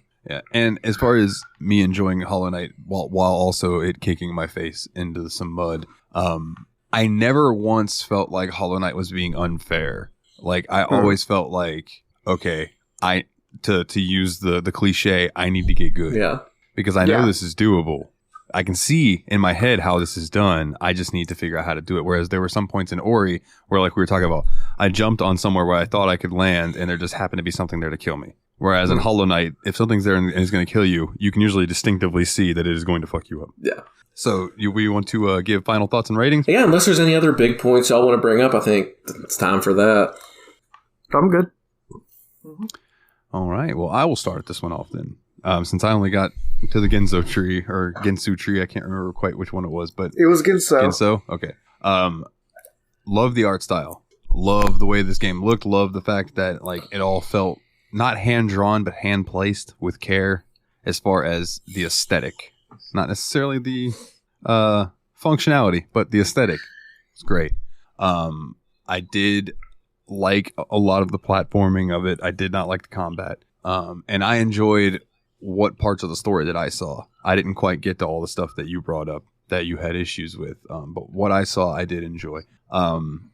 And as far as me enjoying Hollow Knight, while also it kicking my face into some mud, I never once felt like Hollow Knight was being unfair. Like, I always felt like, okay, to use the cliche, I need to get good. Yeah. Because I know this is doable. I can see in my head how this is done. I just need to figure out how to do it. Whereas there were some points in Ori where, like we were talking about, I jumped on somewhere where I thought I could land, and there just happened to be something there to kill me. Whereas in Hollow Knight, if something's there and is going to kill you, you can usually distinctively see that it is going to fuck you up. Yeah. So we want to give final thoughts and ratings? Yeah, unless there's any other big points y'all want to bring up, I think it's time for that. I'm good. All right. Well, I will start this one off then. Since I only got to the Genzo tree, or Gensu tree, I can't remember quite which one it was, but it was Genso. Genso? Okay. Love the art style. Love the way this game looked. Love the fact that like it all felt not hand-drawn, but hand-placed with care as far as the aesthetic. Not necessarily the functionality, but the aesthetic. It's great. I did like a lot of the platforming of it. I did not like the combat. And I enjoyed what parts of the story that I saw. I didn't quite get to all the stuff that you brought up that you had issues with. But what I saw, I did enjoy. I'm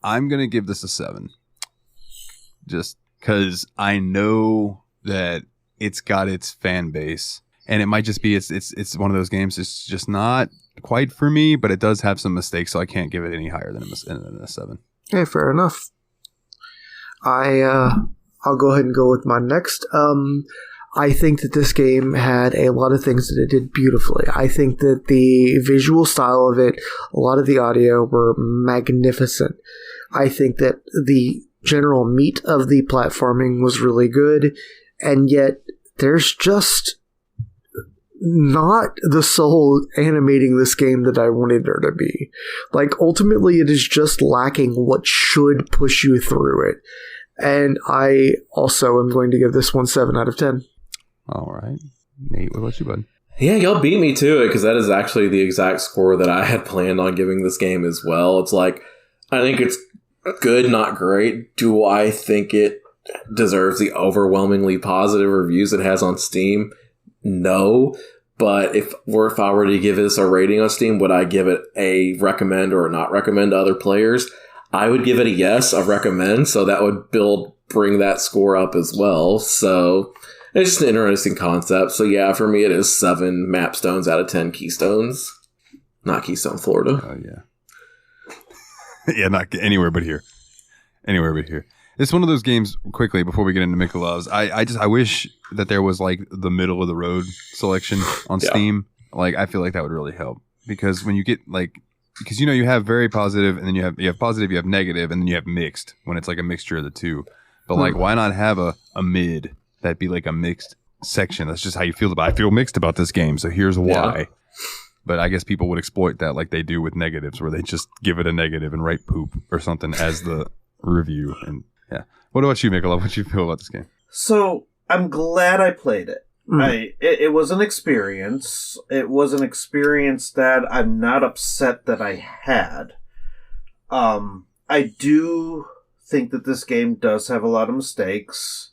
going to give this a 7. Just because I know that it's got its fan base. And it might just be, it's one of those games, it's just not quite for me, but it does have some mistakes, so I can't give it any higher than a 7. Okay, fair enough. I'll go ahead and go with my next. I think that this game had a lot of things that it did beautifully. I think that the visual style of it, a lot of the audio were magnificent. I think that the general meat of the platforming was really good, and yet there's just not the soul animating this game that I wanted there to be. Like, ultimately, it is just lacking what should push you through it. And I also am going to give this one 7 out of 10. All right. Nate, what about you, bud? Yeah, y'all beat me to it, because that is actually the exact score that I had planned on giving this game as well. It's like, I think it's good, not great. Do I think it deserves the overwhelmingly positive reviews it has on Steam? No. But if I were to give this a rating on Steam, would I give it a recommend or not recommend to other players? I would give it a yes, a recommend, so that would bring that score up as well. So it's just an interesting concept. So yeah, for me it is 7 mapstones out of 10 keystones. Not Keystone, Florida. Oh, yeah. Yeah, not anywhere but here. Anywhere but here. It's one of those games, quickly, before we get into Mikolov's, I wish that there was, like, the middle of the road selection on Steam. Like, I feel like that would really help. Because when you get, like, because, you know, you have very positive, and then you have positive, you have negative, and then you have mixed, when it's, like, a mixture of the two. But, like, why not have a mid that'd be, like, a mixed section? That's just how you feel about it. I feel mixed about this game, so here's why. Yeah. But I guess people would exploit that like they do with negatives, where they just give it a negative and write poop or something as the review. And yeah. What about you, Mikolov? What do you feel about this game? So I'm glad I played it. It was an experience. It was an experience that I'm not upset that I had. I do think that this game does have a lot of mistakes.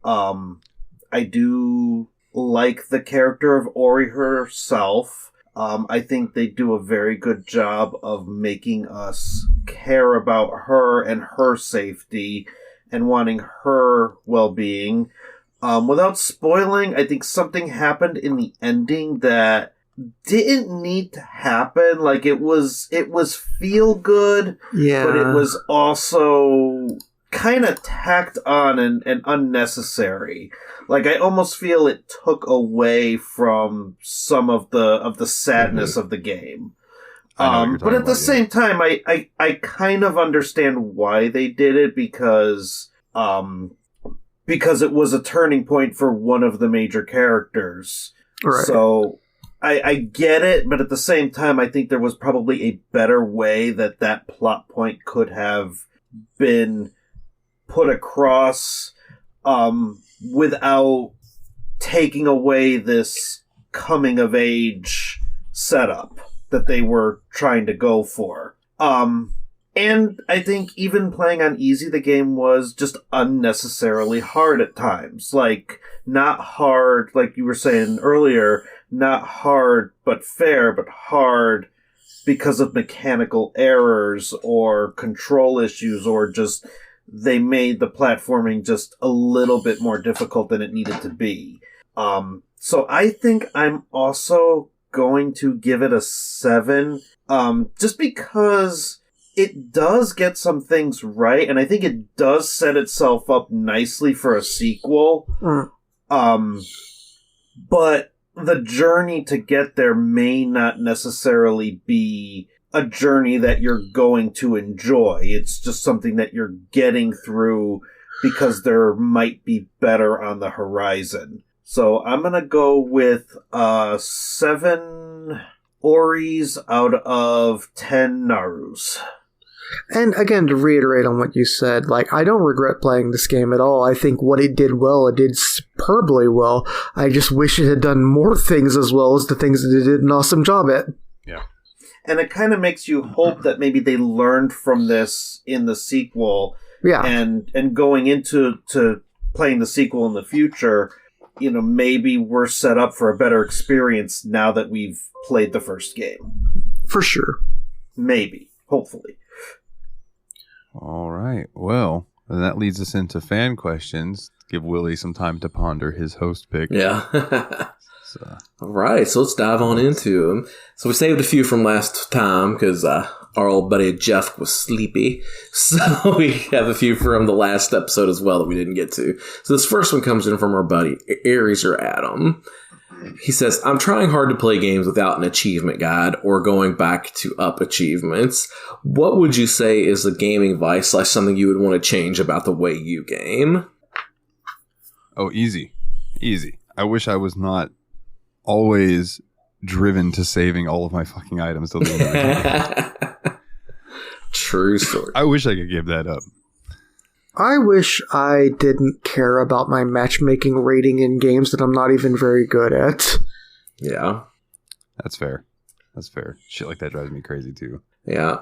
I do like the character of Ori herself. I think they do a very good job of making us care about her and her safety and wanting her well-being. Without spoiling, I think something happened in the ending that didn't need to happen. Like, it was feel good, Yeah. but it was also kind of tacked on and unnecessary. Like, I almost feel it took away from some of the sadness of the game. But at the same time, I kind of understand why they did it because it was a turning point for one of the major characters. Right. So I get it, but at the same time, I think there was probably a better way that plot point could have been put across without taking away this coming of age setup that they were trying to go for. And I think even playing on easy, the game was just unnecessarily hard at times. Like, not hard, like you were saying earlier, not hard but fair, but hard because of mechanical errors or control issues, or just they made the platforming just a little bit more difficult than it needed to be. So I think I'm also going to give it a 7, just because it does get some things right, and I think it does set itself up nicely for a sequel. But the journey to get there may not necessarily be a journey that you're going to enjoy. It's just something that you're getting through because there might be better on the horizon. So I'm going to go with 7 Aries out of 10 Narus. And again, to reiterate on what you said, like, I don't regret playing this game at all. I think what it did well, it did superbly well. I just wish it had done more things as well as the things that it did an awesome job at. Yeah. And it kind of makes you hope that maybe they learned from this in the sequel. Yeah. And going into playing the sequel in the future, you know, maybe we're set up for a better experience now that we've played the first game. For sure. Maybe. Hopefully. All right. Well, then that leads us into fan questions. Give Willie some time to ponder his host pick. Yeah. So. All right, so let's dive on into them. So we saved a few from last time because our old buddy Jeff was sleepy. So we have a few from the last episode as well that we didn't get to. So this first one comes in from our buddy Ariesoradam. He says, I'm trying hard to play games without an achievement guide or going back to up achievements. What would you say is a gaming vice / something you would want to change about the way you game? Oh, easy. Easy. I wish I was not always driven to saving all of my fucking items till the end of the game. True story. I wish I could give that up. I wish I didn't care about my matchmaking rating in games that I'm not even very good at. Yeah. That's fair. That's fair. Shit like that drives me crazy too. Yeah.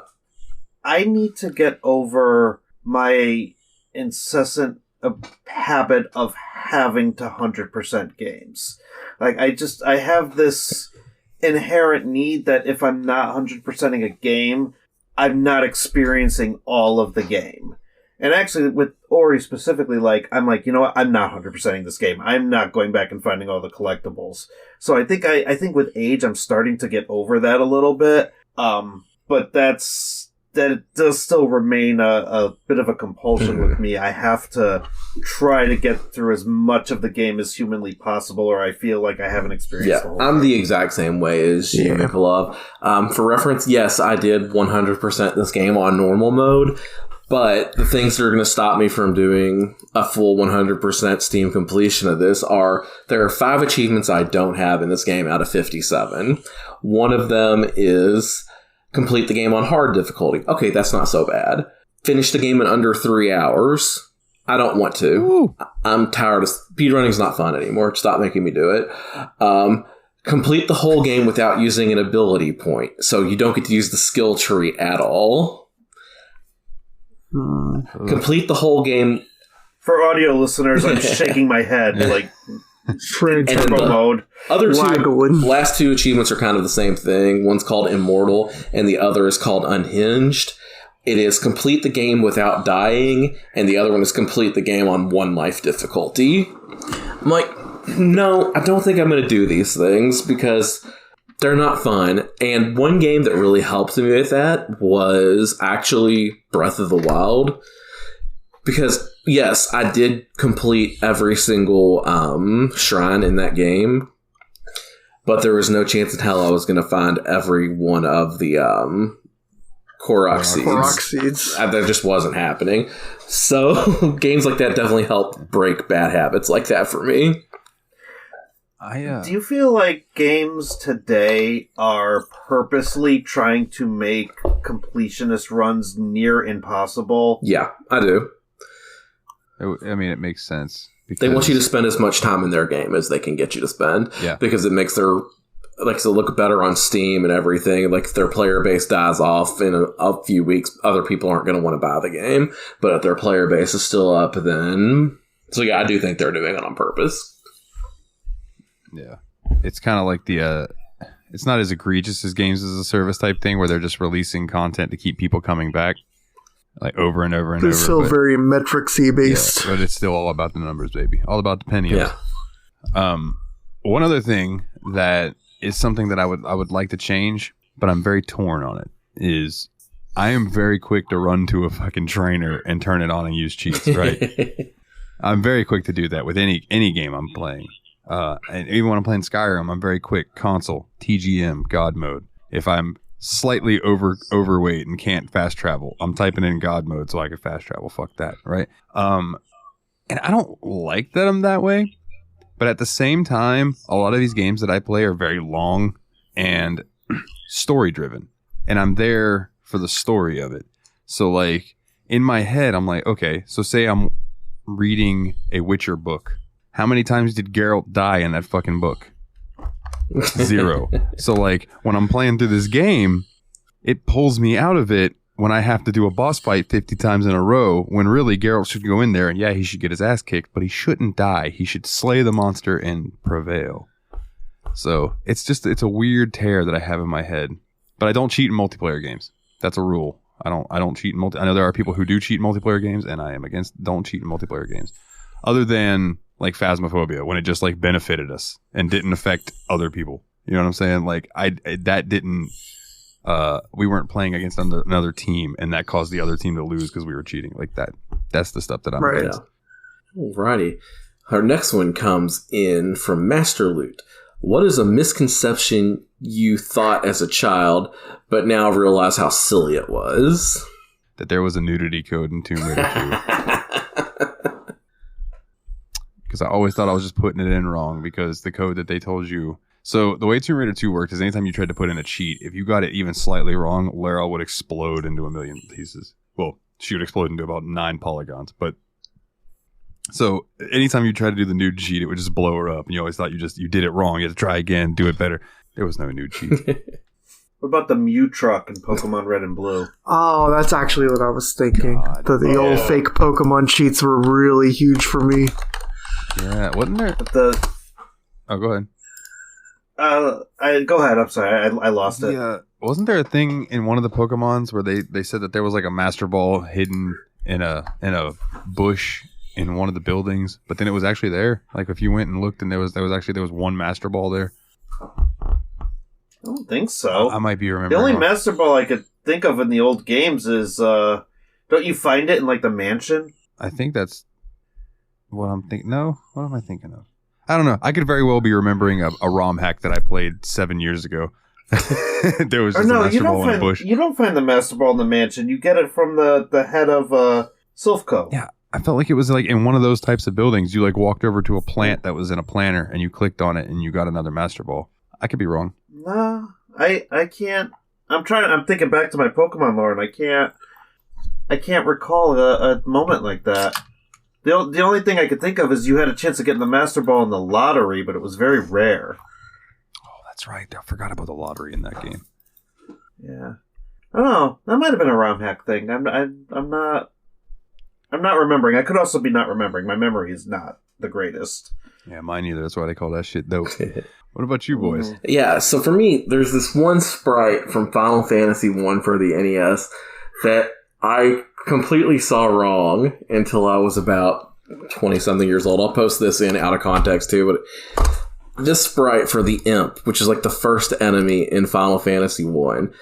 I need to get over my incessant habit of having to 100% games. Like, I have this inherent need that if I'm not 100%ing a game, I'm not experiencing all of the game. And actually, with Ori specifically, like, I'm like, you know what? I'm not 100%ing this game. I'm not going back and finding all the collectibles. So I think with age, I'm starting to get over that a little bit. But that does still remain a bit of a compulsion with me. I have to try to get through as much of the game as humanly possible, or I feel like I haven't experienced the whole I'm thing. the exact same way as you, Nikolov. For reference, yes, I did 100% this game on normal mode, but the things that are going to stop me from doing a full 100% Steam completion of this are, there are 5 achievements I don't have in this game out of 57. One of them is complete the game on hard difficulty. Okay, that's not so bad. Finish the game in under 3 hours. I don't want to. Ooh. I'm tired of speedrunning's not fun anymore. Stop making me do it. Complete the whole game without using an ability point, so you don't get to use the skill tree at all. Complete the whole game. For audio listeners, I'm shaking my head like turbo mode. Last two achievements are kind of the same thing. One's called Immortal, and the other is called Unhinged. It is complete the game without dying, and the other one is complete the game on 1 life difficulty. I'm like, no, I don't think I'm going to do these things because they're not fun. And one game that really helped me with that was actually Breath of the Wild. Because, yes, I did complete every single shrine in that game, but there was no chance in hell I was going to find every one of the Korok seeds. Korok seeds. That just wasn't happening. So games like that definitely help break bad habits like that for me. Do you feel like games today are purposely trying to make completionist runs near impossible? Yeah, I do. I mean, it makes sense. They want you to spend as much time in their game as they can get you to spend. Yeah. Because it makes their look better on Steam and everything. Like, if their player base dies off in a few weeks, other people aren't going to want to buy the game. But if their player base is still up, then... So yeah, I do think they're doing it on purpose. Yeah. It's kind of like it's not as egregious as games as a service type thing where they're just releasing content to keep people coming back. Like over and over and over. It's still very metric-y based. Yeah, but it's still all about the numbers, baby. All about the pennies. Yeah. One other thing that is something that I would like to change, but I'm very torn on it, is I am very quick to run to a fucking trainer and turn it on and use cheats, right? I'm very quick to do that with any game I'm playing. And even when I'm playing Skyrim, I'm very quick. Console, TGM, God mode. If I'm slightly overweight and can't fast travel, I'm typing in God mode so I can fast travel. Fuck that, right? And I don't like that I'm that way, but at the same time, a lot of these games that I play are very long and story driven, and I'm there for the story of it. So like in my head, I'm like, okay, so say I'm reading a Witcher book. How many times did Geralt die in that fucking book? 0. So like when I'm playing through this game, it pulls me out of it when I have to do a boss fight 50 times in a row, when really Geralt should go in there and yeah, he should get his ass kicked, but he shouldn't die. He should slay the monster and prevail. So it's a weird tear that I have in my head. But I don't cheat in multiplayer games. That's a rule. I don't cheat in I know there are people who do cheat in multiplayer games, and I am against don't cheat in multiplayer games. Other than like Phasmophobia, when it just like benefited us and didn't affect other people. You know what I'm saying? Like that didn't, we weren't playing against another team and that caused the other team to lose because we were cheating like that. That's the stuff that I'm against. Alrighty. Our next one comes in from Master Loot. What is a misconception you thought as a child, but now realize how silly it was? That there was a nudity code in Tomb Raider 2. Because I always thought I was just putting it in wrong because the code that they told you. So the way Tomb Raider 2 worked is anytime you tried to put in a cheat, if you got it even slightly wrong, Lara would explode into a million pieces. Well, she would explode into about 9 polygons. But so anytime you try to do the nude cheat, it would just blow her up. And you always thought you did it wrong. You had to try again, do it better. There was no nude cheat. What about the Mew truck in Pokemon Red and Blue? Oh, that's actually what I was thinking. God. The old fake Pokemon cheats were really huge for me. Yeah, wasn't there? Oh, go ahead. Go ahead. I'm sorry, I lost it. Yeah, wasn't there a thing in one of the Pokemons where they said that there was like a Master Ball hidden in a bush in one of the buildings, but then it was actually there. Like if you went and looked, and there was one Master Ball there. I don't think so. I might be remembering. The only wrong. Master Ball I could think of in the old games is don't you find it in like the mansion? I think that's what I'm thinking. No, what am I thinking of? I don't know. I could very well be remembering a ROM hack that I played 7 years ago. There was just a Master Ball in a bush. You don't find the Master Ball in the mansion. You get it from the head of Silphco. Yeah, I felt like it was like in one of those types of buildings. You like walked over to a plant that was in a planter, and you clicked on it, and you got another Master Ball. I could be wrong. No, I can't. I'm thinking back to my Pokemon lore, and I can't recall a moment like that. The only thing I could think of is you had a chance of getting the Master Ball in the lottery, but it was very rare. Oh, that's right. I forgot about the lottery in that game. Yeah. I don't know. That might have been a ROM hack thing. I'm not remembering. I could also be not remembering. My memory is not the greatest. Yeah, mine either. That's why they call that shit dope. What about you boys? Yeah, so for me, there's this one sprite from Final Fantasy 1 for the NES that I completely saw wrong until I was about 20-something years old. I'll post this in out of context too, but this sprite for the Imp, which is like the first enemy in Final Fantasy 1.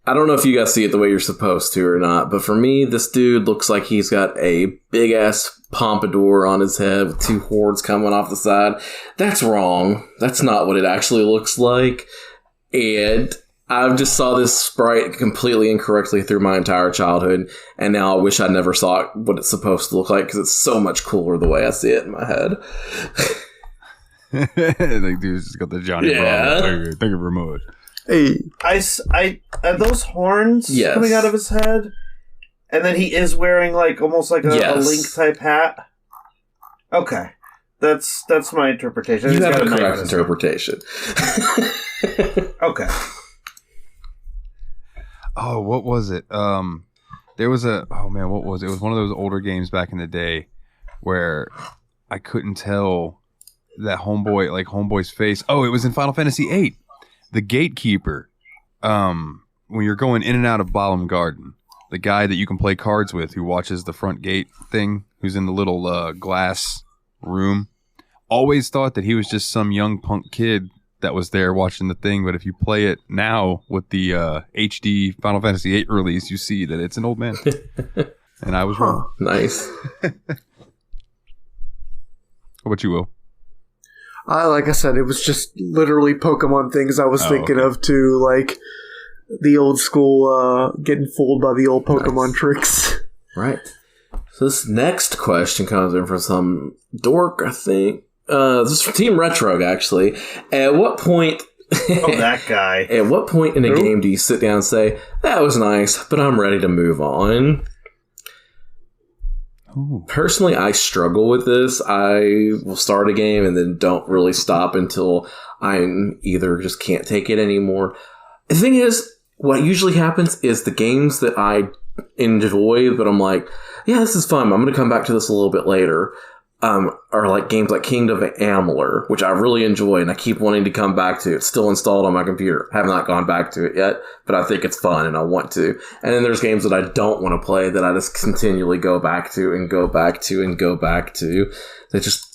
I don't know if you guys see it the way you're supposed to or not, but for me, this dude looks like he's got a big-ass pompadour on his head with two horns coming off the side. That's wrong. That's not what it actually looks like. And I just saw this sprite completely incorrectly through my entire childhood, and now I wish I never saw what it's supposed to look like, because it's so much cooler the way I see it in my head. Like, dude's just got the Johnny Bravo. Thank you very much. Hey, I are those horns Yes. coming out of his head? And then he is wearing like almost like a Link type hat. Okay, that's my interpretation. You He's have got a knife correct in his interpretation. hand. Okay. Oh, what was it? There was what was it? It was one of those older games back in the day where I couldn't tell that homeboy's face. Oh, it was in Final Fantasy VIII. The gatekeeper, when you're going in and out of Balamb Garden, the guy that you can play cards with who watches the front gate thing, who's in the little glass room, always thought that he was just some young punk kid that was there watching the thing. But if you play it now with the HD Final Fantasy VIII release, you see that it's an old man. And I was wrong. Nice. What about you, Will? like I said, it was just literally Pokemon things I was thinking of too, like the old school getting fooled by the old Pokemon tricks. Right. So this next question comes in from some dork, I think. This is from Team Retrogue, actually. At what point... Oh, that guy. At what point in a game do you sit down and say, that was nice, but I'm ready to move on? Ooh. Personally, I struggle with this. I will start a game and then don't really stop until I'm either just can't take it anymore. The thing is, what usually happens is the games that I enjoy, but I'm like, yeah, this is fun, I'm going to come back to this a little bit later, are like games like Kingdom of Amalur, which I really enjoy and I keep wanting to come back to. It's still installed on my computer. I have not gone back to it yet, but I think it's fun and I want to. And then there's games that I don't want to play that I just continually go back to and go back to and go back to. It's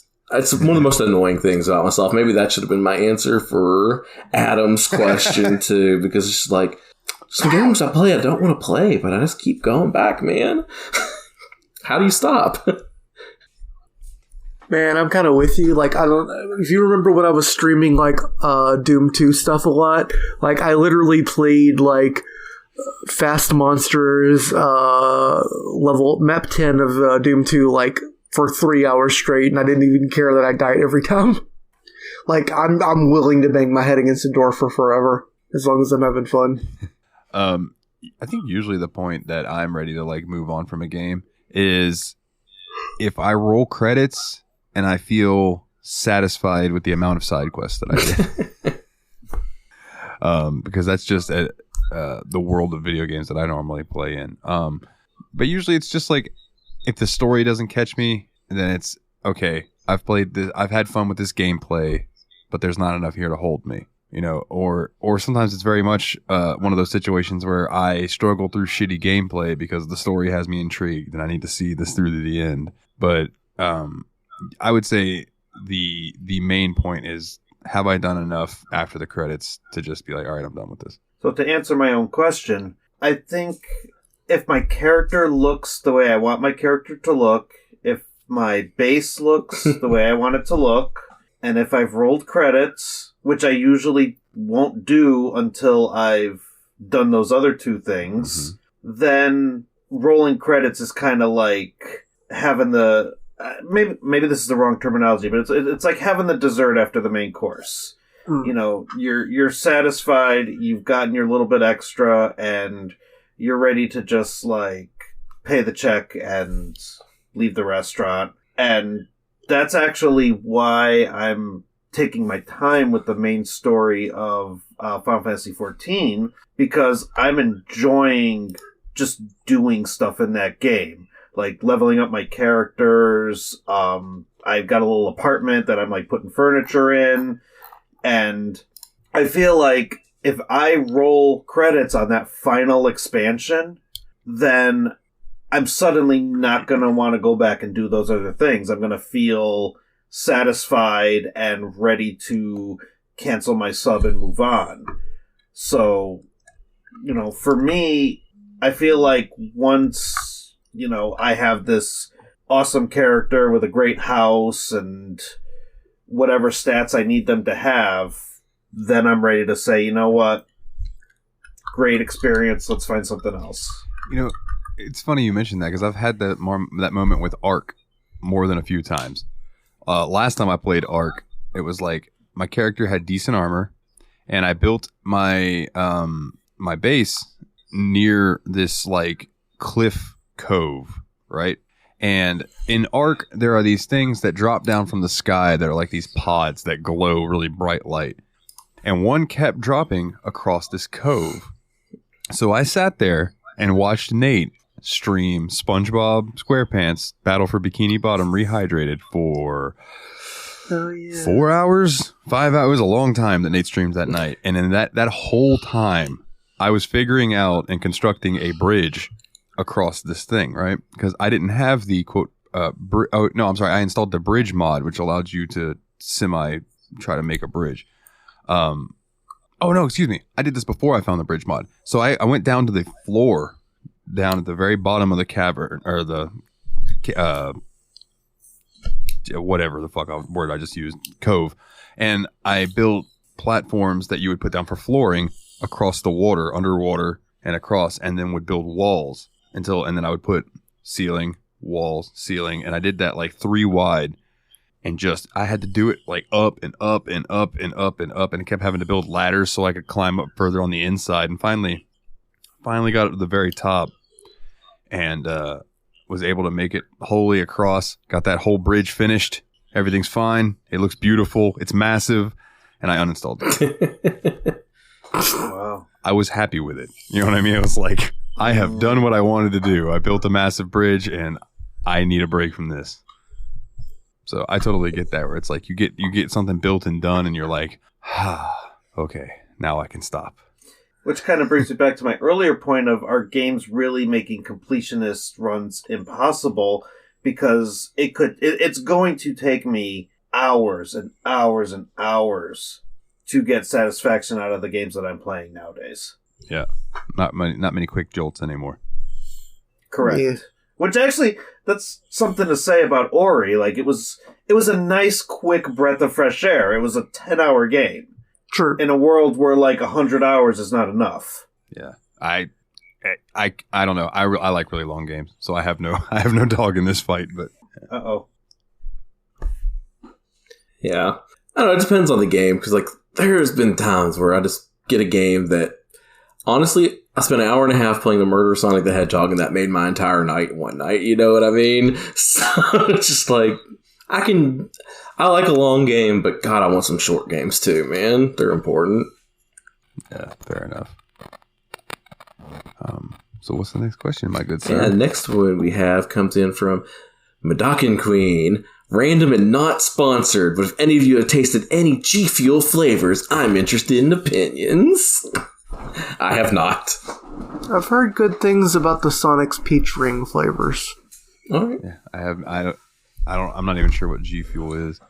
one of the most annoying things about myself. Maybe that should have been my answer for Adam's question too, because it's just like, some games I play I don't want to play, but I just keep going back, man. How do you stop? Man, I'm kind of with you. Like, I don't. If you remember when I was streaming like Doom 2 stuff a lot, like I literally played like Fast Monsters level map 10 of Doom 2 like for 3 hours straight, and I didn't even care that I died every time. Like, I'm willing to bang my head against a door for forever as long as I'm having fun. I think usually the point that I'm ready to like move on from a game is if I roll credits and I feel satisfied with the amount of side quests that I did. Because that's just the world of video games that I normally play in. But usually it's just like, if the story doesn't catch me, then it's, okay, I've played this, I've had fun with this gameplay, but there's not enough here to hold me. You know, or sometimes it's very much one of those situations where I struggle through shitty gameplay because the story has me intrigued and I need to see this through to the end. But I would say the main point is, have I done enough after the credits to just be like, all right, I'm done with this? So to answer my own question, I think if my character looks the way I want my character to look, if my base looks the way I want it to look, and if I've rolled credits, which I usually won't do until I've done those other two things, then rolling credits is kind of like having the... maybe this is the wrong terminology, but it's like having the dessert after the main course. You know, you're satisfied, you've gotten your little bit extra, and you're ready to just like pay the check and leave the restaurant. And that's actually why I'm taking my time with the main story of Final Fantasy XIV, because I'm enjoying just doing stuff in that game. Like leveling up my characters. I've got a little apartment that I'm like putting furniture in. And I feel like if I roll credits on that final expansion, then I'm suddenly not going to want to go back and do those other things. I'm going to feel satisfied and ready to cancel my sub and move on. So, for me, I feel like once, I have this awesome character with a great house and whatever stats I need them to have, then I'm ready to say, you know what? Great experience. Let's find something else. It's funny you mentioned that because I've had that moment with Ark more than a few times. Last time I played Ark, it was like my character had decent armor, and I built my my base near this like cliff cove, right? And in Ark, there are these things that drop down from the sky that are like these pods that glow really bright light. And one kept dropping across this cove. So I sat there and watched Nate stream SpongeBob SquarePants Battle for Bikini Bottom Rehydrated for 4 hours, 5 hours. It was a long time that Nate streamed that night. And in that whole time, I was figuring out and constructing a bridge across this thing, right? Because I didn't have the quote, I installed the bridge mod, which allowed you to try to make a bridge. Excuse me. I did this before I found the bridge mod. So I went down to the floor, down at the very bottom of the cavern, or the, whatever the fuck word I just used, cove. And I built platforms that you would put down for flooring across the water, underwater, and across, and then would build walls and then I would put ceiling, walls, ceiling, and I did that like 3 wide. And I had to do it like up and up and up and up and up, and I kept having to build ladders so I could climb up further on the inside. And finally got up to the very top, and was able to make it wholly across. Got that whole bridge finished. Everything's fine. It looks beautiful. It's massive, and I uninstalled it. Wow! I was happy with it. You know what I mean? I was like, I have done what I wanted to do. I built a massive bridge, and I need a break from this. So I totally get that, where it's like you get something built and done, and you're like, okay, now I can stop. Which kind of brings me back to my earlier point of, are games really making completionist runs impossible? Because it's going to take me hours and hours and hours to get satisfaction out of the games that I'm playing nowadays. Yeah, not many quick jolts anymore. Correct. Yeah. Which actually, that's something to say about Ori. Like, it was a nice, quick breath of fresh air. It was a 10-hour game. Sure. In a world where, 100 hours is not enough. Yeah. I don't know. I like really long games, so I have no dog in this fight, but... Uh-oh. Yeah. I don't know, it depends on the game, because, there's been times where I just get a game that, honestly... I spent an hour and a half playing the Murder Sonic the Hedgehog, and that made my entire night one night. You know what I mean? So it's just like, I like a long game, but God, I want some short games too, man. They're important. Yeah, fair enough. So what's the next question, my good sir? Yeah, next one we have comes in from Madakin Queen. Random and not sponsored, but if any of you have tasted any G Fuel flavors, I'm interested in opinions. I have not. I've heard good things about the Sonic's Peach Ring flavors. All right. Yeah, I'm not even sure what G Fuel is.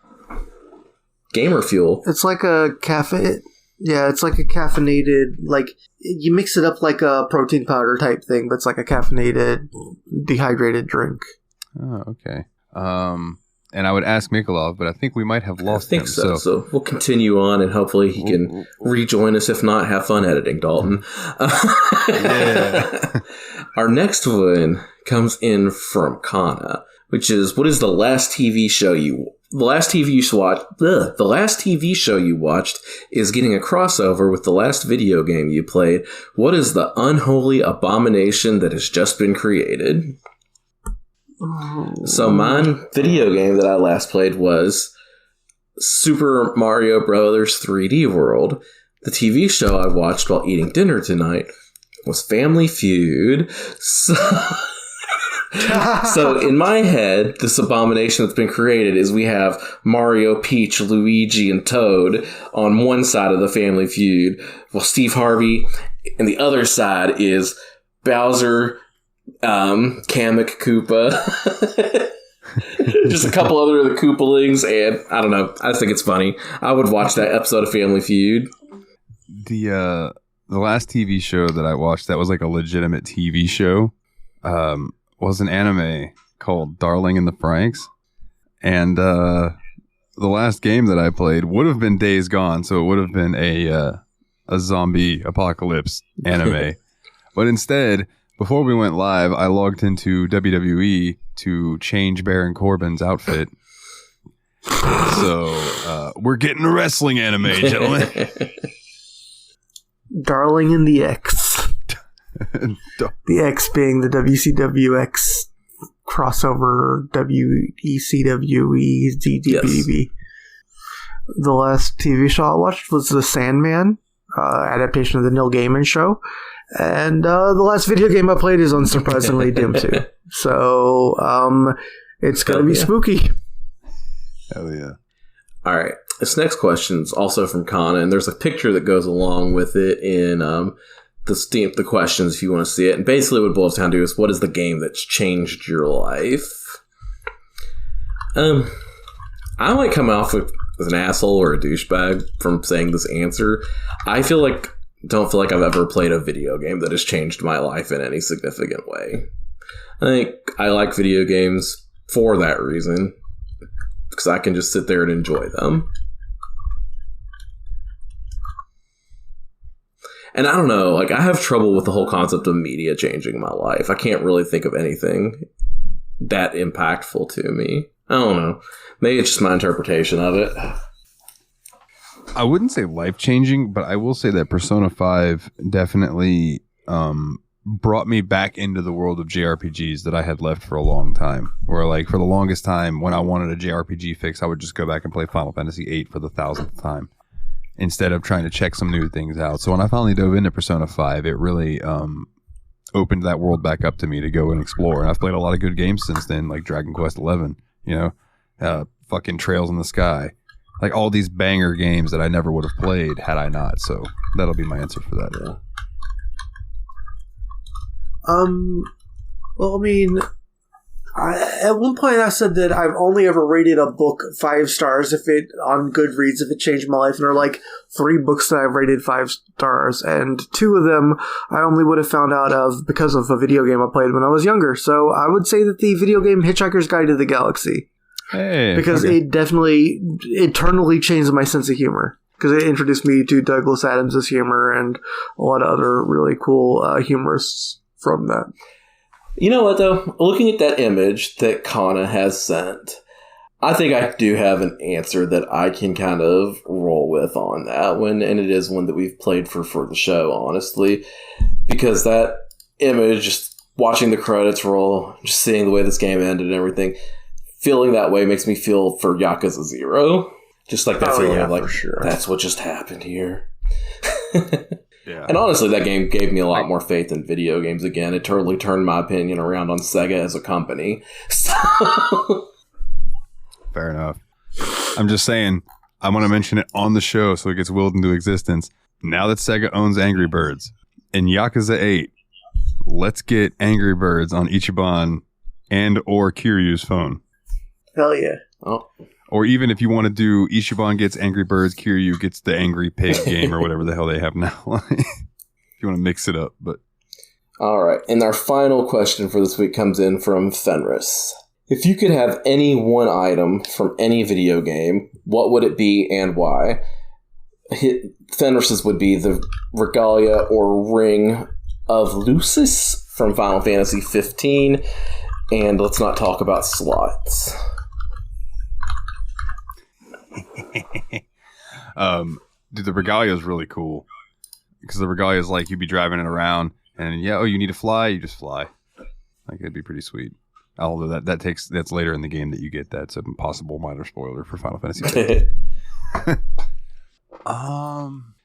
Gamer Fuel. It's like a cafe. Yeah, it's like a caffeinated, you mix it up like a protein powder type thing, but it's like a caffeinated, dehydrated drink. Oh, okay. And I would ask Mikolov, but I think we might have lost him. I think so. So we'll continue on, and hopefully he can rejoin us. If not, have fun editing, Dalton. Yeah. Our next one comes in from Kana, which is, what is the last TV show you watched is getting a crossover with the last video game you played. What is the unholy abomination that has just been created? So my video game that I last played was Super Mario Brothers 3D World. The TV show I watched while eating dinner tonight was Family Feud. So in my head, this abomination that's been created is we have Mario, Peach, Luigi, and Toad on one side of the Family Feud, while Steve Harvey, and the other side is Bowser, Kamek Koopa, just a couple other of the Koopalings, and I don't know. I just think it's funny. I would watch that episode of Family Feud. The last TV show that I watched that was like a legitimate TV show was an anime called Darling in the Franxx, and the last game that I played would have been Days Gone, so it would have been a zombie apocalypse anime. But instead, before we went live, I logged into WWE to change Baron Corbin's outfit. So we're getting a wrestling anime, gentlemen. Darling in the X. The X being the WCWX crossover WECWE DDBB. Yes. The last TV show I watched was The Sandman, adaptation of the Neil Gaiman show. And the last video game I played is unsurprisingly Doom 2. So it's going to be spooky. Hell yeah. All right. This next question is also from Kana, and there's a picture that goes along with it in the questions if you want to see it. And basically what it boils down to is, what is the game that's changed your life? I might come off as an asshole or a douchebag from saying this answer. Don't feel like I've ever played a video game that has changed my life in any significant way. I think I like video games for that reason, because I can just sit there and enjoy them. And I don't know, like, I have trouble with the whole concept of media changing my life. I can't really think of anything that impactful to me. I don't know. Maybe it's just my interpretation of it. I wouldn't say life-changing, but I will say that Persona 5 definitely brought me back into the world of JRPGs that I had left for a long time. Where, like, for the longest time, when I wanted a JRPG fix, I would just go back and play Final Fantasy VIII for the 1,000th time, instead of trying to check some new things out. So when I finally dove into Persona 5, it really opened that world back up to me to go and explore. And I've played a lot of good games since then, like Dragon Quest XI, fucking Trails in the Sky. Like all these banger games that I never would have played had I not. So that'll be my answer for that. Yeah. Well, I mean, at one point I said that I've only ever rated a book 5 stars on Goodreads if it changed my life, and there are like 3 books that I've rated 5 stars, and 2 of them I only would have found out of because of a video game I played when I was younger. So I would say that the video game Hitchhiker's Guide to the Galaxy. Hey, because it definitely eternally changed my sense of humor, because it introduced me to Douglas Adams' humor and a lot of other really cool humorists from that. You know what, though? Looking at that image that Kana has sent, I think I do have an answer that I can kind of roll with on that one, and it is one that we've played for the show, honestly, because that image, just watching the credits roll, just seeing the way this game ended and everything, feeling that way makes me feel for Yakuza 0. Just like that feeling of, like, sure, that's what just happened here. Yeah. And honestly, that game gave me a lot more faith in video games again. It totally turned my opinion around on Sega as a company. So fair enough. I'm just saying, I want to mention it on the show so it gets willed into existence. Now that Sega owns Angry Birds in Yakuza 8, let's get Angry Birds on Ichiban and or Kiryu's phone. Hell yeah. Oh. Or even if you want to do Ichiban gets Angry Birds, Kiryu gets the Angry Pig game or whatever the hell they have now. If you want to mix it up. But all right. And our final question for this week comes in from Fenris. If you could have any one item from any video game, what would it be and why? Fenris's would be the Regalia or Ring of Lucis from Final Fantasy 15. And let's not talk about slots. Dude, the Regalia is really cool, because the Regalia is like you'd be driving it around and you need to fly, you just fly. Like, it'd be pretty sweet. Although that's later in the game that you get that. It's a possible minor spoiler for Final Fantasy.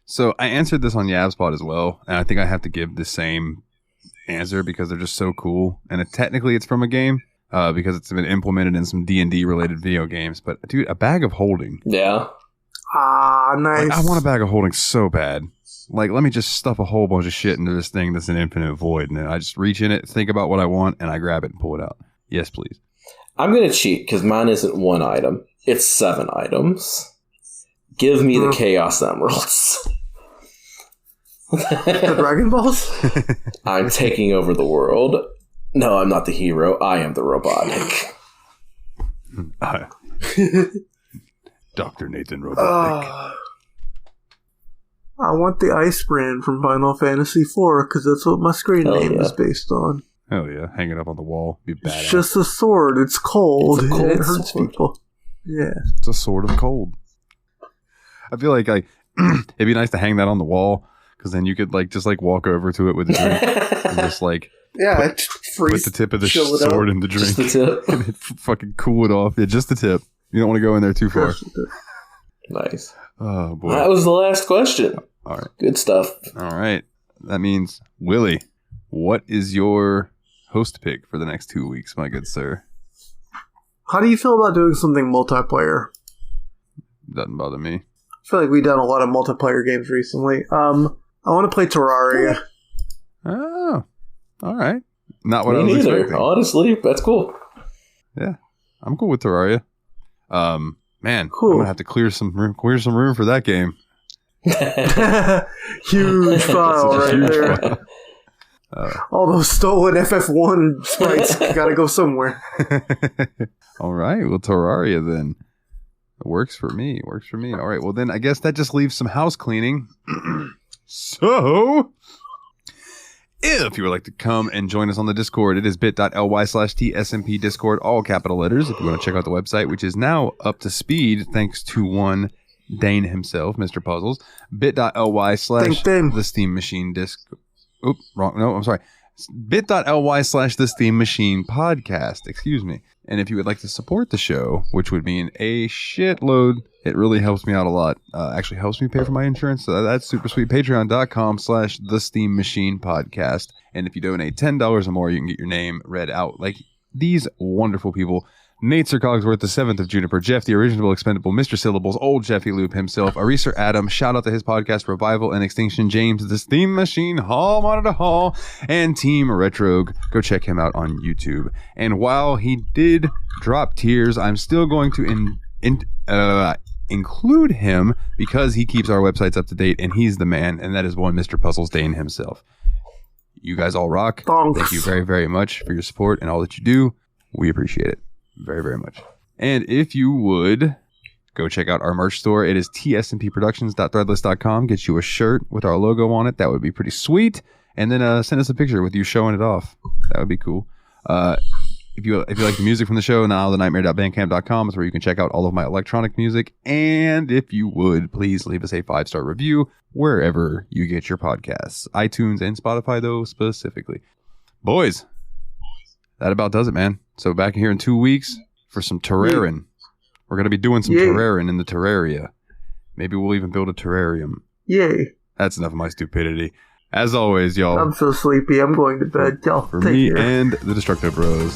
So I answered this on YabSpot as well, and I think I have to give the same answer because they're just so cool. And technically it's from a game because it's been implemented in some D&D related video games. But dude, a bag of holding. Yeah. Ah, nice. Like, I want a bag of holding so bad. Like, let me just stuff a whole bunch of shit into this thing that's an infinite void, and then I just reach in it, think about what I want, and I grab it and pull it out. Yes, please. I'm going to cheat because mine isn't 1 item. It's 7 items. Give me the Chaos Emeralds. The Dragon Balls? I'm taking over the world. No, I'm not the hero. I am the robotic. Dr. Nathan Robotic. I want the Ice Brand from Final Fantasy IV because that's what my screen name is based on. Hell yeah. Hang it up on the wall. Be badass. It's just a sword. It's cold. It's a cold and it hurts sword. people. Yeah. It's a sword of cold. I feel like it'd be nice to hang that on the wall because then you could just walk over to it with a drink and just put the tip of the sword in the drink. Just the tip. And fucking cool it off. Yeah, just the tip. You don't want to go in there too far. Nice. Oh boy. That was the last question. All right. Good stuff. All right. That means, Willie, what is your host pick for the next 2 weeks, my good sir? How do you feel about doing something multiplayer? Doesn't bother me. I feel like we've done a lot of multiplayer games recently. I want to play Terraria. Oh, all right. Not what Me I was neither. expecting. Honestly, that's cool. Yeah, I'm cool with Terraria. Man, Cool. I'm gonna have to clear some room for that game. Huge file Such a right huge there. file. All those stolen FF1 sprites gotta go somewhere. All right. Well, Terraria then. It works for me. All right. Well, then I guess that just leaves some house cleaning. So, if you would like to come and join us on the Discord, it is bit.ly/TSMP Discord, all capital letters. If you want to check out the website, which is now up to speed, thanks to one Dane himself, Mr. Puzzles, bit.ly/The Steam Machine Disc. Oop, wrong. No, I'm sorry. bit.ly/The Steam Machine Podcast. Excuse me. And if you would like to support the show, which would mean a shitload, it really helps me out a lot. Actually helps me pay for my insurance. So that's super sweet. Patreon.com/The Steam Machine Podcast. And if you donate $10 or more, you can get your name read out like these wonderful people. Nate Sir Cogsworth, the 7th of June-iper, Jeff, the original Expendable, Mr. Syllables, old Jeffy Lube himself, Ariesoradam, shout out to his podcast, Revival and Extinction, James, the Steam Machine, Hall Monitor Hall, and Team Retrogue. Go check him out on YouTube. And while he did drop tears, I'm still going to include him because he keeps our websites up to date, and he's the man, and that is one Mr. Puzzles Dane himself. You guys all rock. Thanks. Thank you very, very much for your support and all that you do. We appreciate it very, very much. And if you would go check out our merch store, it is tsmpproductions.threadless.com. Get you a shirt with our logo on it. That would be pretty sweet. And then send us a picture with you showing it off. That would be cool. If you like the music from the show, nilethenightmare.bandcamp.com is where you can check out all of my electronic music. And if you would, please leave us a 5-star review wherever you get your podcasts. iTunes and Spotify, though, specifically. Boys, that about does it, man. So back here in 2 weeks for some Terrarin. We're going to be doing some Terrarin in the Terraria. Maybe we'll even build a terrarium. Yay. That's enough of my stupidity. As always, y'all. I'm so sleepy. I'm going to bed. Y'all For take me care. and the Destructo Bros.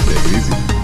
Take it easy.